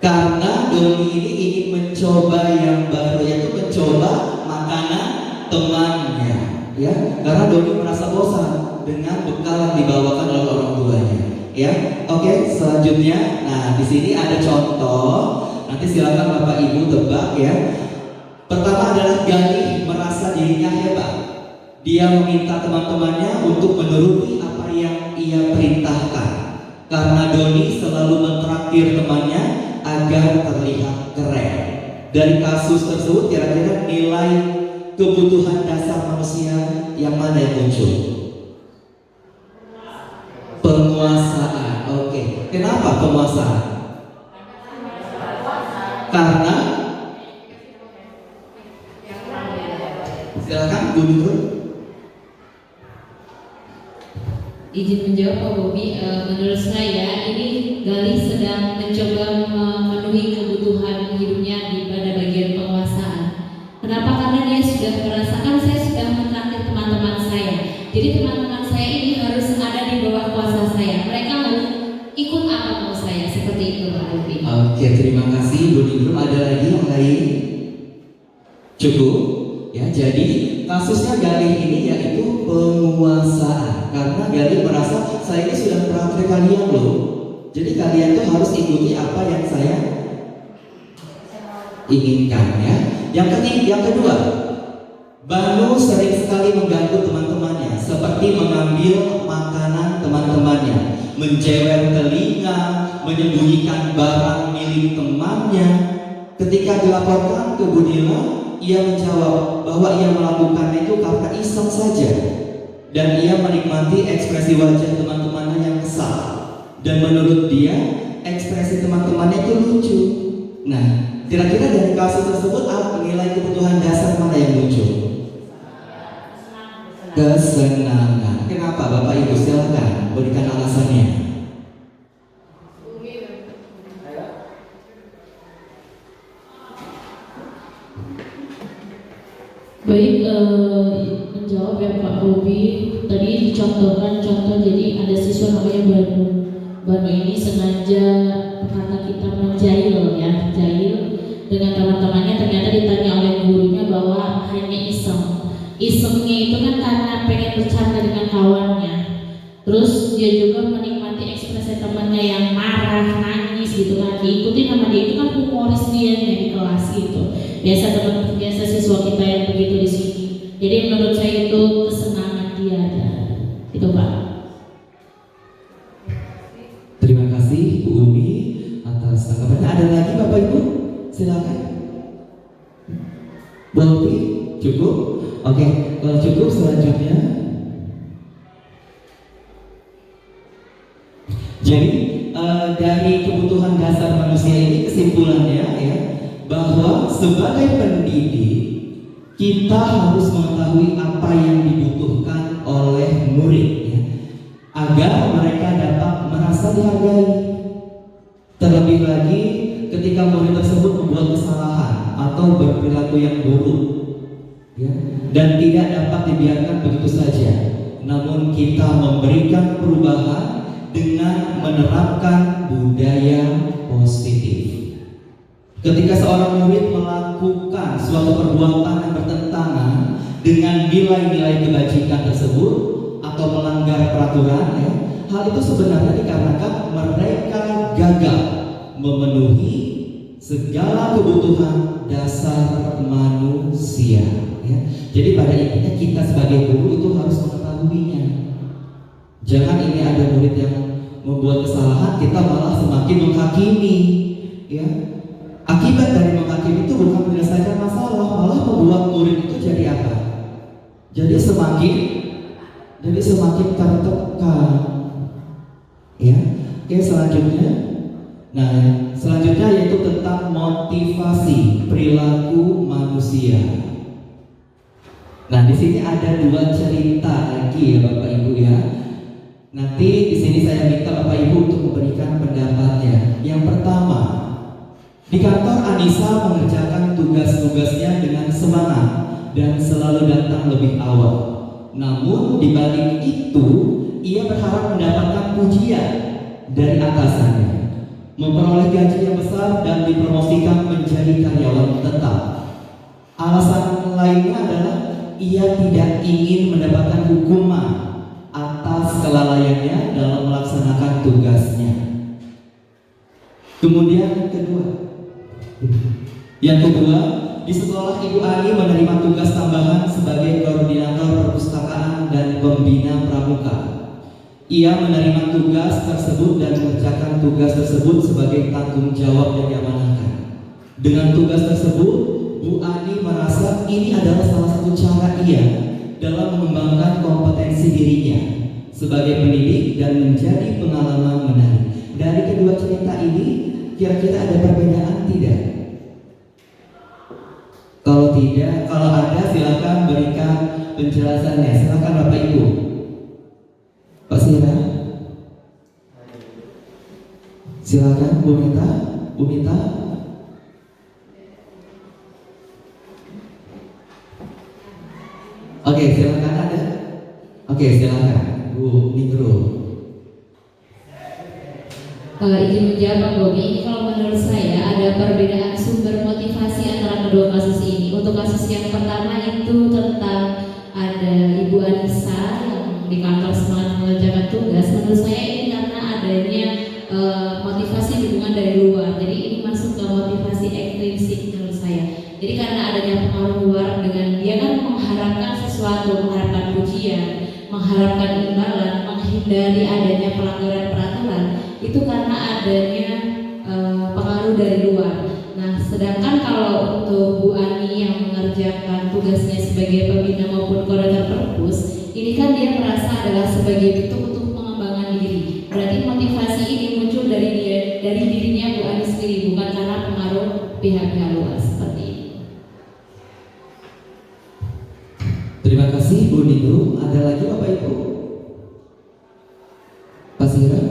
Karena Doni ini ingin mencoba yang baru, yaitu mencoba makanan temannya. Ya, karena Doni merasa bosan dengan bekal yang dibawakan oleh orang tuanya. Ya, oke. Selanjutnya, nah di sini ada contoh. Nanti silakan Bapak Ibu tebak ya. Pertama adalah Gali merasa dirinya hebat. Dia meminta teman-temannya untuk menuruti apa yang ia perintahkan. Karena Doni selalu mentraktir temannya agar terlihat keren. Dari kasus tersebut kira-kira nilai kebutuhan dasar manusia yang mana yang muncul? Penguasaan. Oke. Kenapa penguasaan? Karena silakan Bu Nurul. Izin menjawab Pak Bobi, menurut saya ini Gali sedang mencoba memenuhi kebutuhan hidupnya pada bagian penguasaan. Kenapa? Karena dia sudah merasakan, saya sudah mentraktir teman-teman saya. Jadi teman-teman saya ini harus ada di bawah kuasa saya. Mereka harus ikut apa mau saya, seperti itu Pak Bobi. Oke, terima kasih Bu Nurul. Ada lagi yang lain? Cukup? Ya, jadi kasusnya Galih ini yaitu penguasaan. Karena Galih merasa saya ini sudah terakhir kalian loh. Jadi kalian tuh harus ikuti apa yang saya inginkan ya. Yang kedua, Banu sering sekali mengganggu teman-temannya, seperti mengambil makanan teman-temannya, menjewer telinga, menyembunyikan barang milik temannya. Ketika dilaporkan ke Budila, ia menjawab bahwa ia melakukannya itu karena iseng saja, dan ia menikmati ekspresi wajah teman-temannya yang kesal, dan menurut dia ekspresi teman-temannya itu lucu. Nah, kira-kira dari kasus tersebut nilai kebutuhan dasar mana yang muncul? Kesenangan. Kenapa Bapak Ibu? Silakan berikan alasannya. Baik, menjawab ya Pak Bobi. Tadi dicontohkan contoh, jadi ada siswa namanya Banu. Banu ini sengaja kata kita menjahil ya, jahil dengan teman-temannya. Ternyata ditanya oleh gurunya bahwa hanya iseng. Isengnya itu kan karena pengen bercanda dengan kawannya. Terus dia juga menikmati ekspresi temannya yang marah, nangis gitu kan. Diikuti sama dia, itu kan humoris dia di kelas gitu. Biasa siswa kita yang begitu di sini. Jadi menurut saya itu kesenangan dia ada. Itu Pak. Terima kasih Bu Umi atas tanggapannya. Ada lagi Bapak Ibu? Silakan. Bu Umi, cukup? Oke, kalau cukup selanjutnya. Jadi dari kebutuhan dasar manusia ini kesimpulannya ya, bahwa sebagai pendidik kita harus mengetahui apa yang dibutuhkan oleh murid ya, agar mereka dapat merasa dihargai. Terlebih lagi ketika murid tersebut membuat kesalahan atau berperilaku yang buruk ya, dan tidak dapat dibiarkan begitu saja, namun kita memberikan perubahan dengan menerapkan budaya positif. Ketika seorang murid melakukan suatu perbuatan yang bertentangan dengan nilai-nilai kebajikan tersebut atau melanggar peraturan ya, hal itu sebenarnya dikarenakan mereka gagal memenuhi segala kebutuhan dasar manusia ya. Jadi pada intinya kita sebagai guru itu harus mengetahuinya. Jangan ini ada murid yang membuat kesalahan kita malah semakin menghakimi ya. Akibat dari menghakimi itu bukan menyelesaikan masalah, malah membuat murid itu jadi apa? Jadi semakin tertekan ya. Oke, selanjutnya. Nah, selanjutnya yaitu tentang motivasi perilaku manusia. Nah, di sini ada dua cerita lagi ya Bapak Ibu ya. Nanti di sini saya minta Bapak Ibu untuk memberikan pendapatnya. Yang pertama, di kantor Anissa mengerjakan tugas-tugasnya dengan semangat dan selalu datang lebih awal. Namun di balik itu, ia berharap mendapatkan pujian dari atasannya, memperoleh gaji yang besar dan dipromosikan menjadi karyawan tetap. Alasan lainnya adalah ia tidak ingin mendapatkan hukuman atas kelalaiannya dalam melaksanakan tugasnya. Kemudian yang kedua, di sekolah Ibu Ani menerima tugas tambahan sebagai koordinator perpustakaan dan pembina pramuka. Ia menerima tugas tersebut dan mengerjakan tugas tersebut sebagai tanggung jawab yang diamanahkan. Dengan tugas tersebut, Bu Ani merasa ini adalah salah satu cara ia dalam mengembangkan kompetensi dirinya sebagai pendidik dan menjadi pengalaman menarik. Dari kedua cerita ini, kira-kira ada perbedaan tidak? Kalau tidak, kalau ada silakan berikan penjelasannya. Silakan Bapak Ibu. Pak Sira. Silakan Bu Mita. Bu Mita. Oke, silakan ada. Oke, silakan Bu Ningro. Izin menjawab Pak Bobi, ini kalau menurut saya ada perbedaan sumber motivasi antara kedua kasus ini. Untuk kasus yang pertama itu tentang ada Ibu Anissa yang di kantor semangat mengerjakan tugas. Menurut saya ini karena adanya motivasi dukungan dari luar. Jadi ini masuk ke motivasi ekstrinsik menurut saya. Jadi karena adanya pengaruh luar dengan dia kan mengharapkan sesuatu, mengharapkan pujian, mengharapkan imbalan, menghindari adanya pelanggaran peraturan, itu karena adanya pengaruh dari luar. Nah, sedangkan kalau untuk Bu Ani yang mengerjakan tugasnya sebagai pembina maupun koordinator perpus, ini kan dia merasa adalah sebagai bentuk untuk pengembangan diri. Berarti motivasi ini muncul dari dirinya Bu Ani sendiri, bukan karena pengaruh pihak-pihak luar seperti itu. Terima kasih Bu Nino. Ada lagi Bapak Ibu? Pak Sira?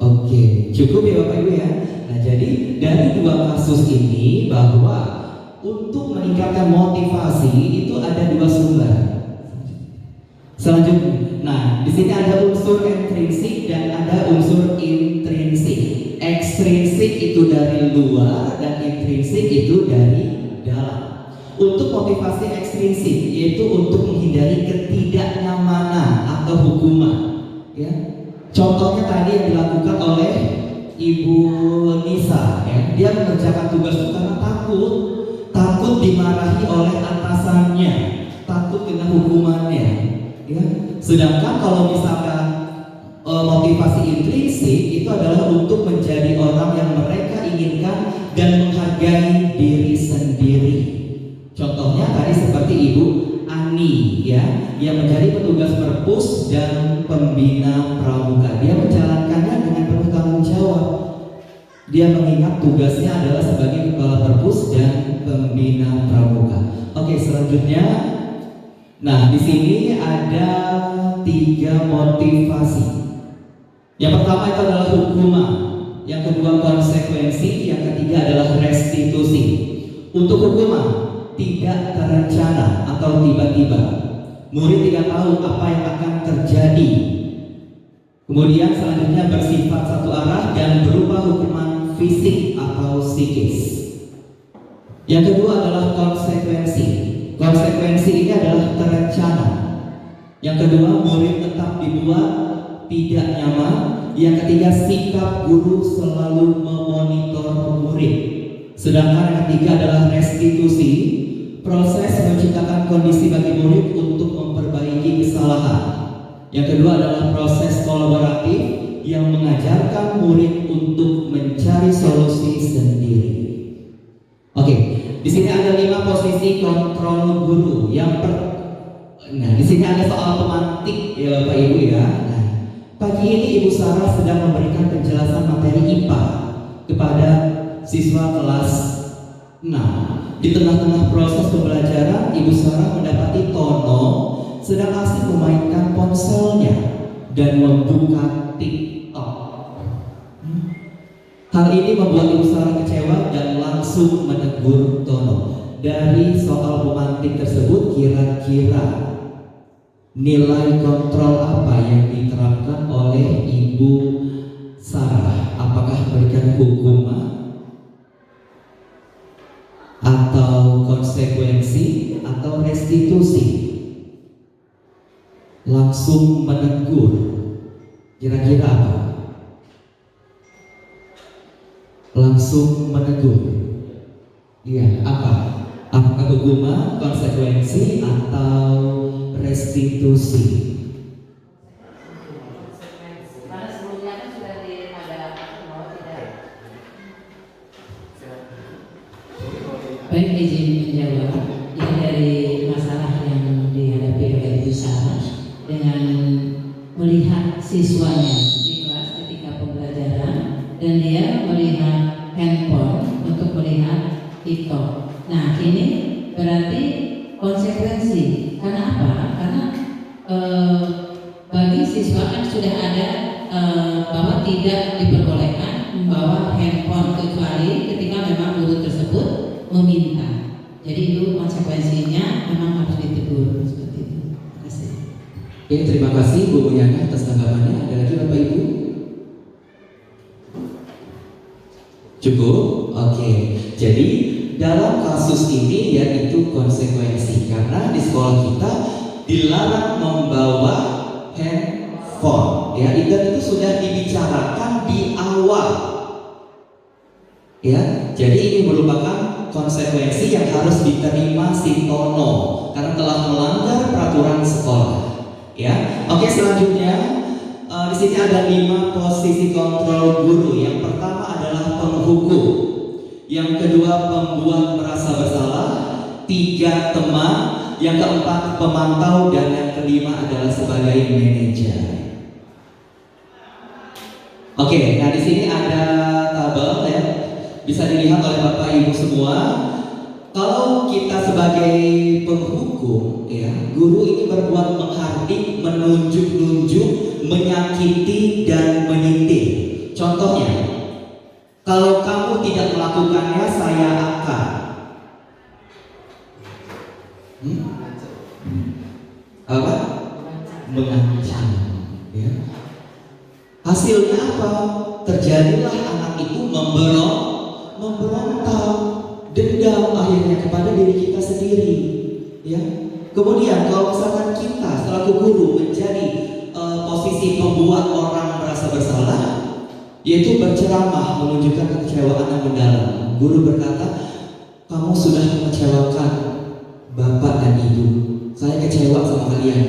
Oke, cukup ya Bapak Ibu ya. Nah, jadi dari dua kasus ini bahwa untuk meningkatkan motivasi itu ada dua sumber. Selanjutnya, nah di sini ada unsur intrinsik dan ada unsur intrinsik. Ekstrinsik itu dari luar dan intrinsik itu dari dalam. Untuk motivasi ekstrinsik yaitu untuk menghindari ketidaknyamanan atau hukuman. Ya, contohnya tadi yang dilakukan oleh Ibu Nisa, ya, dia mengerjakan tugas itu karena takut dimarahi oleh atasannya, takut kena hukumannya. Ya. Sedangkan kalau misalkan motivasi intrinsik itu adalah untuk menjadi orang yang mereka inginkan dan menghargai diri sendiri. Contohnya tadi seperti Ibu Ani, ya, yang menjadi petugas perpus dan pembina pramuka. Dia menjalankannya dengan penuh tanggung jawab. Dia mengingat tugasnya adalah sebagai kepala perpus dan pembina pramuka. Oke, selanjutnya, nah di sini ada 3 motivasi. Yang pertama itu adalah hukuman, yang kedua konsekuensi, yang ketiga adalah restitusi. Untuk hukuman tidak terencana atau tiba-tiba. Murid tidak tahu apa yang akan terjadi. Kemudian selanjutnya bersifat satu arah dan berupa hukuman fisik atau psikis. Yang kedua adalah konsekuensi. Konsekuensi ini adalah terencana. Yang kedua, murid tetap dibuat tidak nyaman. Yang ketiga, sikap guru selalu memonitor murid. Sedangkan yang ketiga adalah restitusi, proses menciptakan kondisi bagi murid untuk memperbaiki kesalahan. Yang kedua adalah proses kolaboratif yang mengajarkan murid untuk mencari solusi sendiri. Oke, di sini ada 5 posisi kontrol guru. Nah, di sini ada soal pemantik ya Bapak Ibu ya. Nah, pagi ini Ibu Sarah sedang memberikan penjelasan materi IPA kepada siswa kelas 6. Di tengah-tengah proses pembelajaran, Ibu Sarah mendapati Tono sedang asik memainkan ponselnya dan membuka TikTok. Hal ini membuat Ibu Sarah kecewa dan langsung menegur Tono. Dari soal pemantik tersebut, kira-kira nilai kontrol apa yang diterapkan oleh Ibu Sarah? Apakah memberikan hukuman atau konsekuensi atau restitusi? Langsung menegur, kira-kira apa? Langsung menegur, iya, apa? Apakah hukuman, konsekuensi atau restitusi? Karena sebelumnya kan sudah ada mau tidak. Baik, izin menjawab. Ya, dari masalah yang dihadapi oleh Ibu Sarah dengan melihat siswanya di kelas ketika pembelajaran dan dia melihat handphone untuk melihat TikTok. Nah, ini berarti konsekuensi. Karena apa? Karena bagi siswa kan sudah ada bahwa tidak diperbolehkan membawa handphone kecuali ketika memang guru tersebut meminta. Jadi itu konsekuensinya memang harus ditegur seperti itu. Terima kasih. Oke, terima kasih Bu Yana atas tanggapannya. Ada lagi Bapak Ibu? Cukup? Oke. Jadi dalam kasus ini yaitu konsekuensi, karena di sekolah kita dilarang membawa handphone, ya. Dan itu sudah dibicarakan di awal, ya. Jadi ini merupakan konsekuensi yang harus diterima si Tono karena telah melanggar peraturan sekolah, ya. Oke, selanjutnya di sini ada 5 posisi kontrol guru. Yang pertama adalah penghukum, yang kedua pembuat merasa bersalah, 3 teman, yang keempat pemantau, dan yang kelima adalah sebagai manajer. Oke, nah di sini ada tabel, ya, bisa dilihat oleh Bapak Ibu semua. Kalau kita sebagai penghukum, ya, guru ini berbuat menghardik, menunjuk-nunjuk, menyakiti, dan menyindir. Contohnya, kalau kamu tidak melakukannya, saya akan apa? Mengancam, ya. Hasilnya apa? Terjadilah anak itu memberontak, dendam akhirnya kepada diri kita sendiri, ya. Kemudian kalau misalkan kita selaku guru menjadi posisi pembuat orang merasa bersalah, yaitu berceramah menunjukkan kekecewaan yang mendalam. Guru berkata, kamu sudah mengecewakan bapak dan ibu, saya kecewa sama kalian.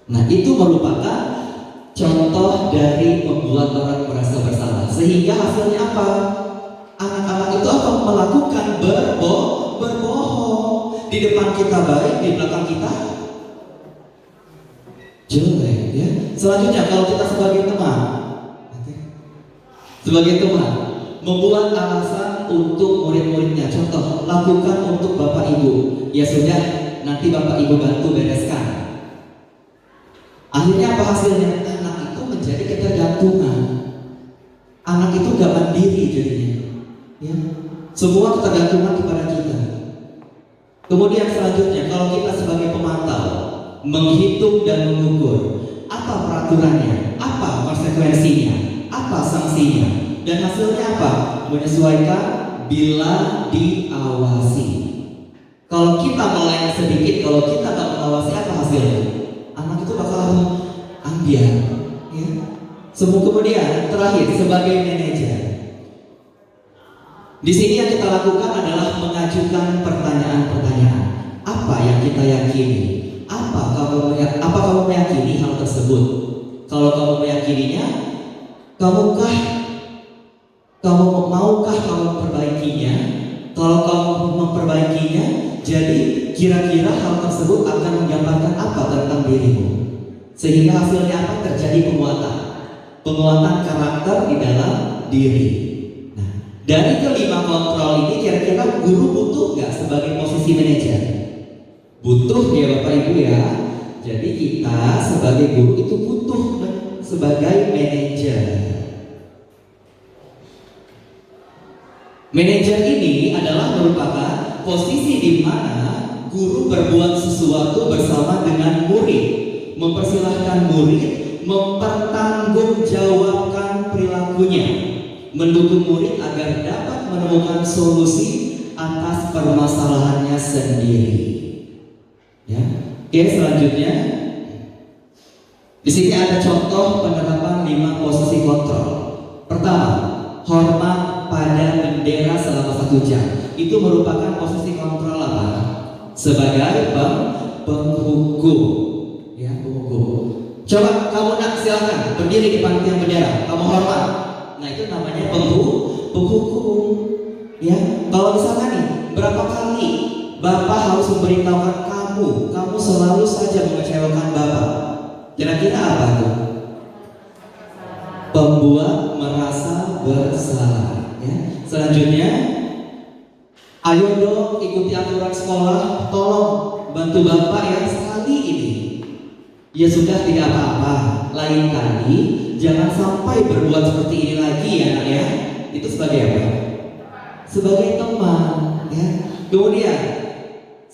Nah, itu merupakan contoh dari membuat orang merasa bersalah. Sehingga hasilnya apa? Anak-anak itu akan melakukan berbohong. Di depan kita baik, di belakang kita jelek, ya. Selanjutnya, kalau kita sebagai teman membuat alasan untuk murid-muridnya. Contoh, lakukan untuk bapak ibu. Ya sudah, nanti bapak ibu bantu bereskan. Akhirnya apa hasilnya? Anak itu menjadi ketergantungan. Anak itu gak mandiri jadinya, ya. Semua ketergantungan kepada kita. Kemudian selanjutnya, kalau kita sebagai pemantau menghitung dan mengukur apa peraturannya, apa konsekuensinya, apa sanksinya, dan hasilnya apa? Menyesuaikan bila diawasi. Kalau kita meleng sedikit, kalau kita tak mengawasi, apa hasilnya? Anak itu bakal ambiar, ya. Kemudian terakhir sebagai manajer, di sini yang kita lakukan adalah mengajukan pertanyaan-pertanyaan. Apa yang kita yakini? Apa kamu meyakini hal tersebut? Kalau kamu meyakininya, maukah kamu memperbaikinya? Kalau kamu memperbaikinya, jadi kira-kira hal tersebut akan menggambarkan apa tentang dirimu? Sehingga hasilnya apa? Terjadi penguatan karakter di dalam diri. Nah, dari kelima kontrol ini, kira-kira guru butuh nggak sebagai posisi manajer? Butuh, ya Bapak Ibu, ya. Jadi kita sebagai guru itu butuh sebagai manajer. Manajer ini adalah merupakan posisi di mana guru berbuat sesuatu bersama dengan murid, mempersilahkan murid mempertanggungjawabkan perilakunya, mendukung murid agar dapat menemukan solusi atas permasalahannya sendiri. Ya. Oke, selanjutnya di sini ada contoh penerapan 5 posisi kontrol. Pertama, hormat pada bendera selama 1 jam. Itu merupakan posisi kontrol apa? Sebagai penghukum, ya, penghukum. Coba kamu silakan berdiri di depan tiang bendera, kamu hormat. Nah, itu namanya penghukum. Ya, kalau misalkan nih, berapa kali Bapak harus memberitahukan kamu selalu saja mengecewakan Bapak. Kira-kira apa tuh? Pembuat merasa bersalah, ya. Selanjutnya, ayo dong ikuti aturan sekolah, tolong bantu Bapak ya sekali ini. Ya sudah, tidak apa-apa, lain kali jangan sampai berbuat seperti ini lagi ya, nak ya. Itu sebagai apa? Sebagai teman, ya. Kemudian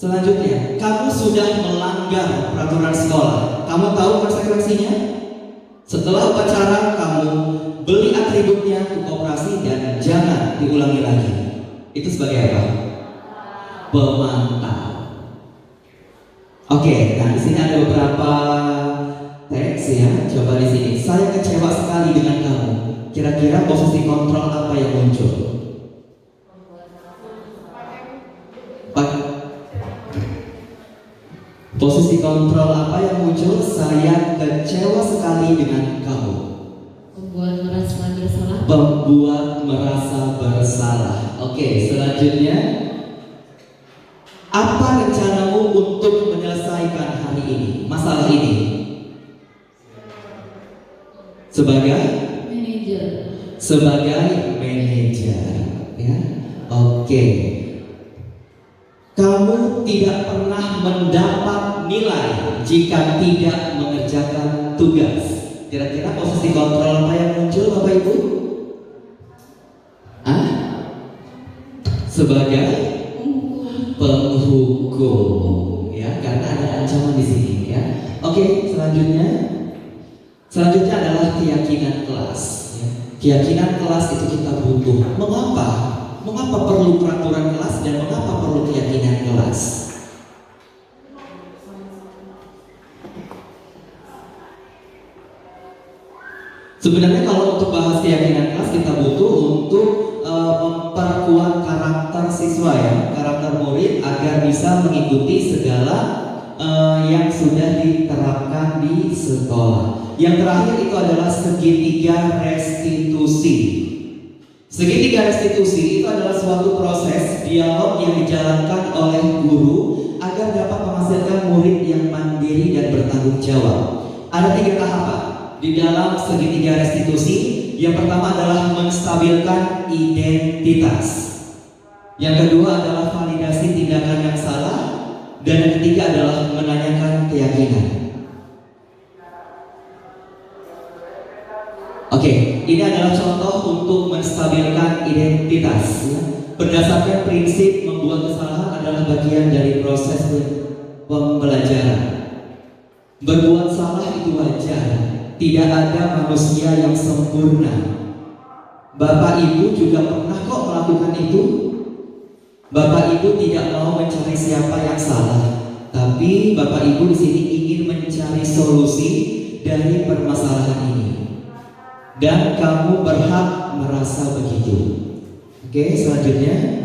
selanjutnya, kamu sudah melanggar peraturan sekolah. Kamu tahu konsekuensinya? Setelah upacara, kamu beli atributnya ke koperasi dan jangan diulangi lagi. Itu sebagai apa? Pemantau. Oke, nah di sini ada beberapa teks ya. Coba di sini. Saya kecewa sekali dengan kamu. Kira-kira posisi kontrol apa yang muncul? Posisi kontrol apa yang muncul? Saya kecewa sekali dengan kamu. Membuat merasa bersalah. Membuat merasa bersalah. Oke, selanjutnya, apa rencanamu untuk menyelesaikan hari ini, masalah ini? Sebagai Manajer. manajer, ya. Oke. Kamu tidak pernah mendapat nilai jika tidak mengerjakan tugas. Kira-kira posisi kontrol apa yang muncul, Bapak Ibu? Sebagai penghukum, ya, karena ada ancaman di sini, ya. Oke, selanjutnya adalah keyakinan kelas. Ya. Keyakinan kelas itu kita butuh. Mengapa perlu peraturan kelas dan mengapa perlu keyakinan kelas? Sebenarnya kalau untuk bahas keyakinan kelas kita butuh untuk memperkuat karakter siswa, ya, karakter murid agar bisa mengikuti segala yang sudah diterapkan di sekolah. Yang terakhir itu adalah segitiga restitusi. Segitiga restitusi itu adalah suatu proses dialog yang dijalankan oleh guru agar dapat menghasilkan murid yang mandiri dan bertanggung jawab. Ada 3 tahapan di dalam segitiga restitusi. Yang pertama adalah menstabilkan identitas. Yang kedua adalah validasi tindakan yang salah. Dan yang ketiga adalah menanyakan keyakinan. Oke, ini adalah contoh untuk menstabilkan identitas, ya. Berdasarkan prinsip membuat kesalahan adalah bagian dari proses pembelajaran. Berbuat salah itu wajar. Tidak ada manusia yang sempurna. Bapak Ibu juga pernah kok melakukan itu. Bapak Ibu tidak mau mencari siapa yang salah, tapi Bapak Ibu di sini ingin mencari solusi dari permasalahan ini. Dan kamu berhak merasa begitu. Oke, selanjutnya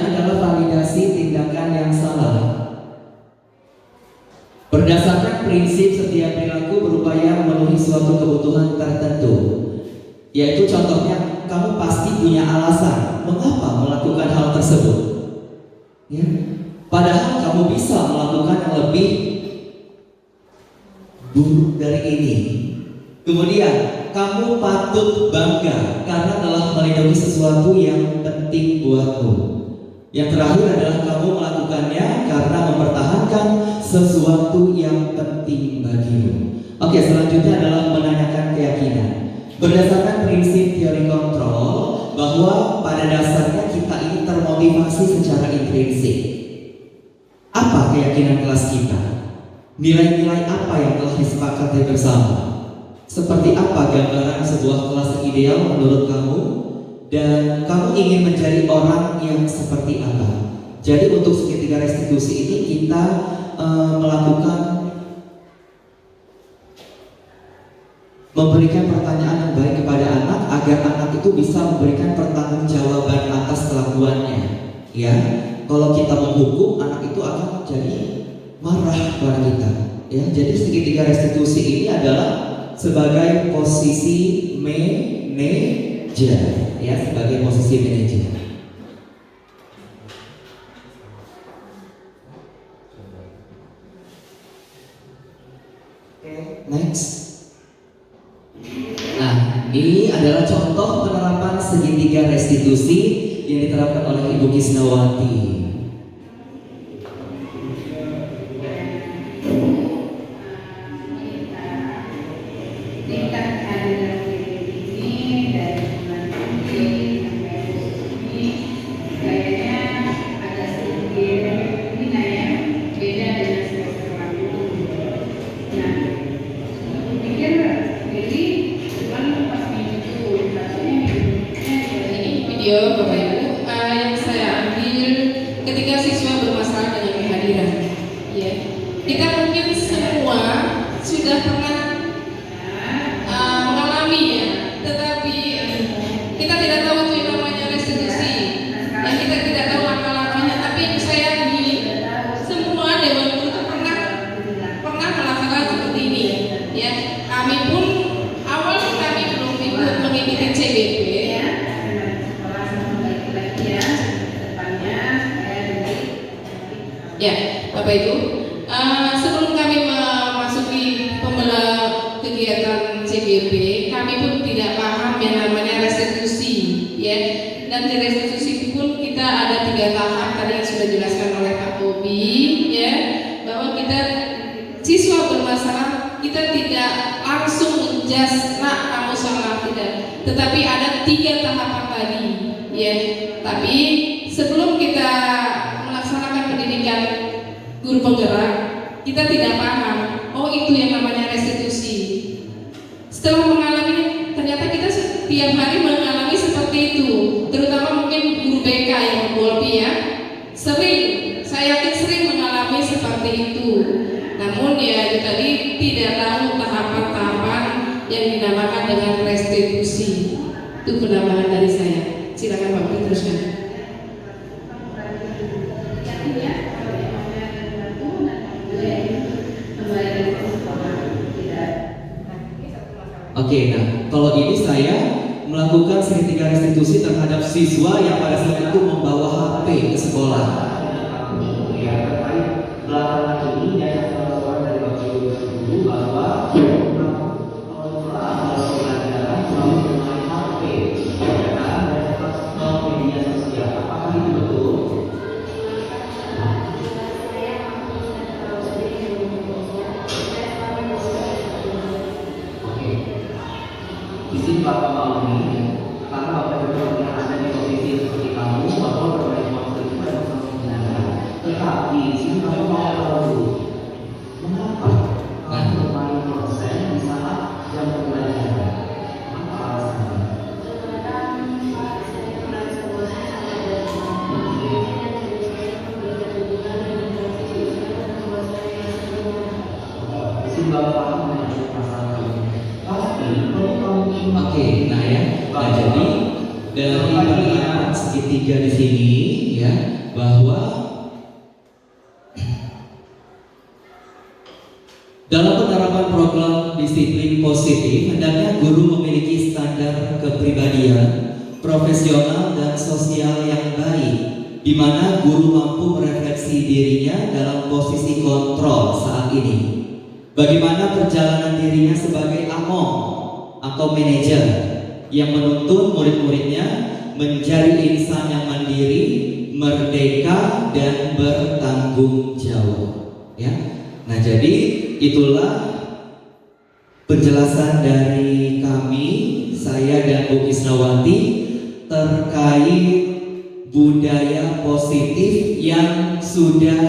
adalah validasi tindakan yang salah. Berdasarkan prinsip setiap perilaku berupaya memenuhi suatu kebutuhan tertentu, yaitu contohnya kamu pasti punya alasan mengapa melakukan hal tersebut, ya? Padahal kamu bisa melakukan yang lebih buruk dari ini. Kemudian kamu patut bangga karena telah melindungi sesuatu yang penting buatmu. Yang terakhir adalah kamu melakukannya karena mempertahankan sesuatu yang penting bagimu. Oke, selanjutnya adalah menanyakan keyakinan. Berdasarkan prinsip teori kontrol, bahwa pada dasarnya kita ini termotivasi secara intrinsik. Apa keyakinan kelas kita? Nilai-nilai apa yang telah disepakati bersama? Seperti apa gambaran sebuah kelas ideal menurut kamu? Dan kamu ingin menjadi orang yang seperti apa? Jadi untuk segitiga restitusi ini kita memberikan pertanyaan yang baik kepada anak agar anak itu bisa memberikan pertanggungjawaban atas kelakuannya. Ya, kalau kita menghukum, anak itu akan jadi marah kepada kita. Ya, jadi segitiga restitusi ini adalah sebagai posisi manajer, ya, sebagai posisi manajer. Next. Nah, ini adalah contoh penerapan segitiga restitusi yang diterapkan oleh Ibu Kisnawati. video Bapak Ibu yang saya ambil ketika siswa bermasalah dengan kehadiran. Ya, kita mungkin semua sudah pernah mengalami ya, tetapi kita tidak tahu itu yang namanya restitusi. Ya, kita tidak tahu langkah-langkahnya, tapi saya yakini semua dewan guru itu pernah melakukan seperti ini. Ya, kami pun awal kami belum ikut mengikuti CBP. Ya, Bapak Ibu, sebelum kami memasuki kegiatan CBP, kami pun tidak paham yang namanya restitusi, ya. Dan di restitusi pun kita ada 3 tahap tadi yang sudah dijelaskan oleh Pak Bobi, ya, bahwa kita siswa bermasalah kita tidak langsung menjas, nak kamu salah, tidak, tetapi ada 3 tahapan tadi, ya. Tapi sebelum kita melaksanakan pendidikan guru penggerak, kita tidak paham, oh itu yang namanya restitusi. Setelah mengalami, ternyata kita setiap hari mengalami seperti itu, terutama mungkin guru BK yang Bolpi ya, saya yakin sering mengalami seperti itu. Namun ya itu tadi tidak tahu tahapan-tahapan yang dinamakan dengan restitusi. Itu penambahan dari saya. Silakan Bapak teruskan. Oke, nah kalau ini saya melakukan segitiga restitusi terhadap siswa yang pada saat itu membawa HP ke sekolah. Ya, terkait belakangan ini dan pengetahuan dari Bapak Ibu Guru bahwa pelajaran selalu bermain HP, dan media sosial. Apakah itu betul? Di sini Bapak mau ini, karena Bapak Ibu yang ada di posisi seperti kamu, bahwa berbagai waktu itu ada masalah. Tetapi di sini Bapak mau tahu dulu, mengapa kamu bermain konsen di saat jam pembelajaran? Apa alasannya? Di sini Bapak mengenai masalah ini. Oke, nah ya, nah jadi dari penerapan segitiga di sini ya, bahwa dalam penerapan program disiplin positif hendaknya guru memiliki standar kepribadian, profesional dan sosial yang baik, di mana guru mampu merefleksi dirinya dalam posisi kontrol saat ini. Bagaimana perjalanan dirinya sebagai among atau manajer yang menuntun murid-muridnya menjadi insan yang mandiri, merdeka dan bertanggung jawab. Ya, nah jadi itulah penjelasan dari kami, saya dan Bu Isnawati terkait budaya positif yang sudah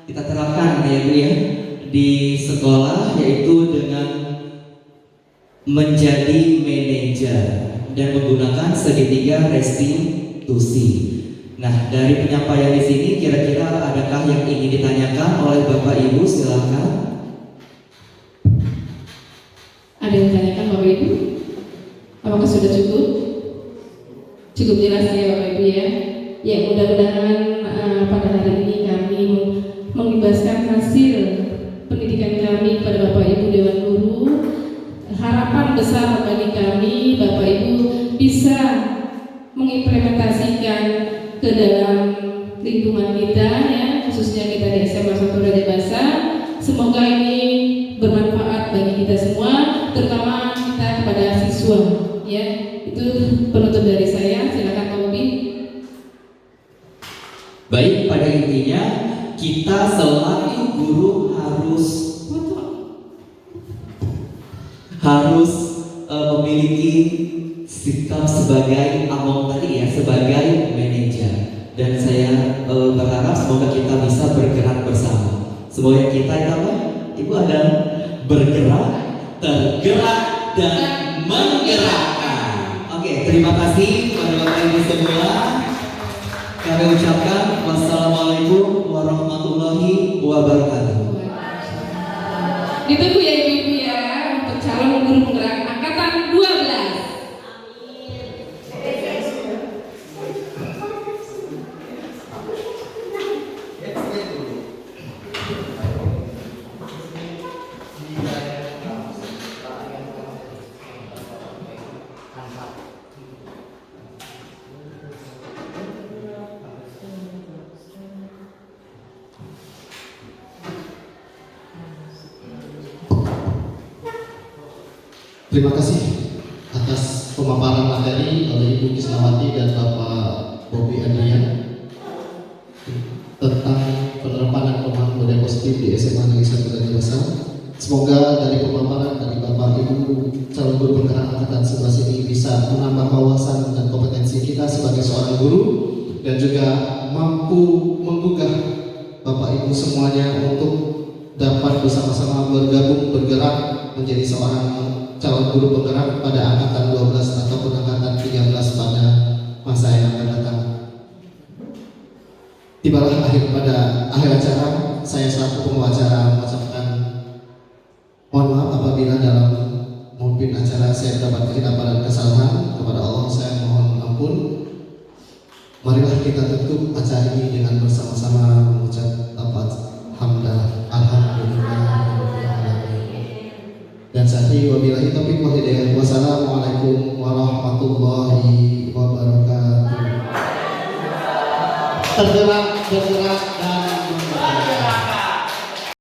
kita terapkan ya Bu ya di sekolah, yaitu dengan menjadi manajer dan menggunakan segitiga restitusi. Nah, dari penyampaian di sini kira-kira adakah yang ingin ditanyakan oleh Bapak Ibu? Silakan. Ada yang ditanyakan Bapak Ibu? Apakah sudah cukup? Cukup jelas ya Bapak Ibu ya. Ya, mudah-mudahan pada hari ini kami mengibaskan hasil pendidikan kami kepada Bapak Ibu Dewan Guru. Harapan besar bagi kami Bapak Ibu bisa mengimplementasikan ke dalam lingkungan kita ya, khususnya kita di SMA 1 Raja Basa. Semoga ini bermanfaat bagi kita semua, terutama kita kepada siswa ya. Itu penutup dari saya. Silakan Pak Bobi. Baik, pada intinya kita selalu guru harus memiliki sikap sebagai among tadi ya, sebagai manajer. Dan saya berharap semoga kita bisa bergerak bersama. Semoga kita itu apa? Ibu ada bergerak, tergerak dan menggerakkan. Oke, terima kasih kepada Bapak Ibu bagi semua. Kami ucapkan wassalamualaikum warahmatullahi wabarakatuh. Ditunggu ya ibu-ibu ya untuk calon guru penggerak angkatan 12. Terima kasih atas pemaparan materi oleh Ibu Kisnawati dan Bapak Bobi Adrian tentang penerapan dan pemahaman budaya positif di SMA Negeri 1 Rajabasa. Semoga dari pemaparan dari Bapak Ibu calon guru penggerak angkatan 11 ini bisa menambah wawasan dan kompetensi kita sebagai seorang guru dan juga mampu menggugah Bapak Ibu semuanya untuk dapat bersama-sama bergabung bergerak menjadi seorang calon guru penggerak pada angkatan 12 ataupun angkatan 13 pada masa yang akan datang. Tibalah pada akhir acara, saya selaku pembawa acara mengucapkan mohon maaf apabila dalam memimpin acara saya mendapat kehilapan dan kesalahan. Kepada Allah saya mohon ampun. Marilah kita tutup acara ini dengan bersama-sama mengucap lafaz hamdalah alhamdulillah. Dan saatnya wabillahi taufiq wal hidayah. Wassalamualaikum warahmatullahi wabarakatuh. Tergerak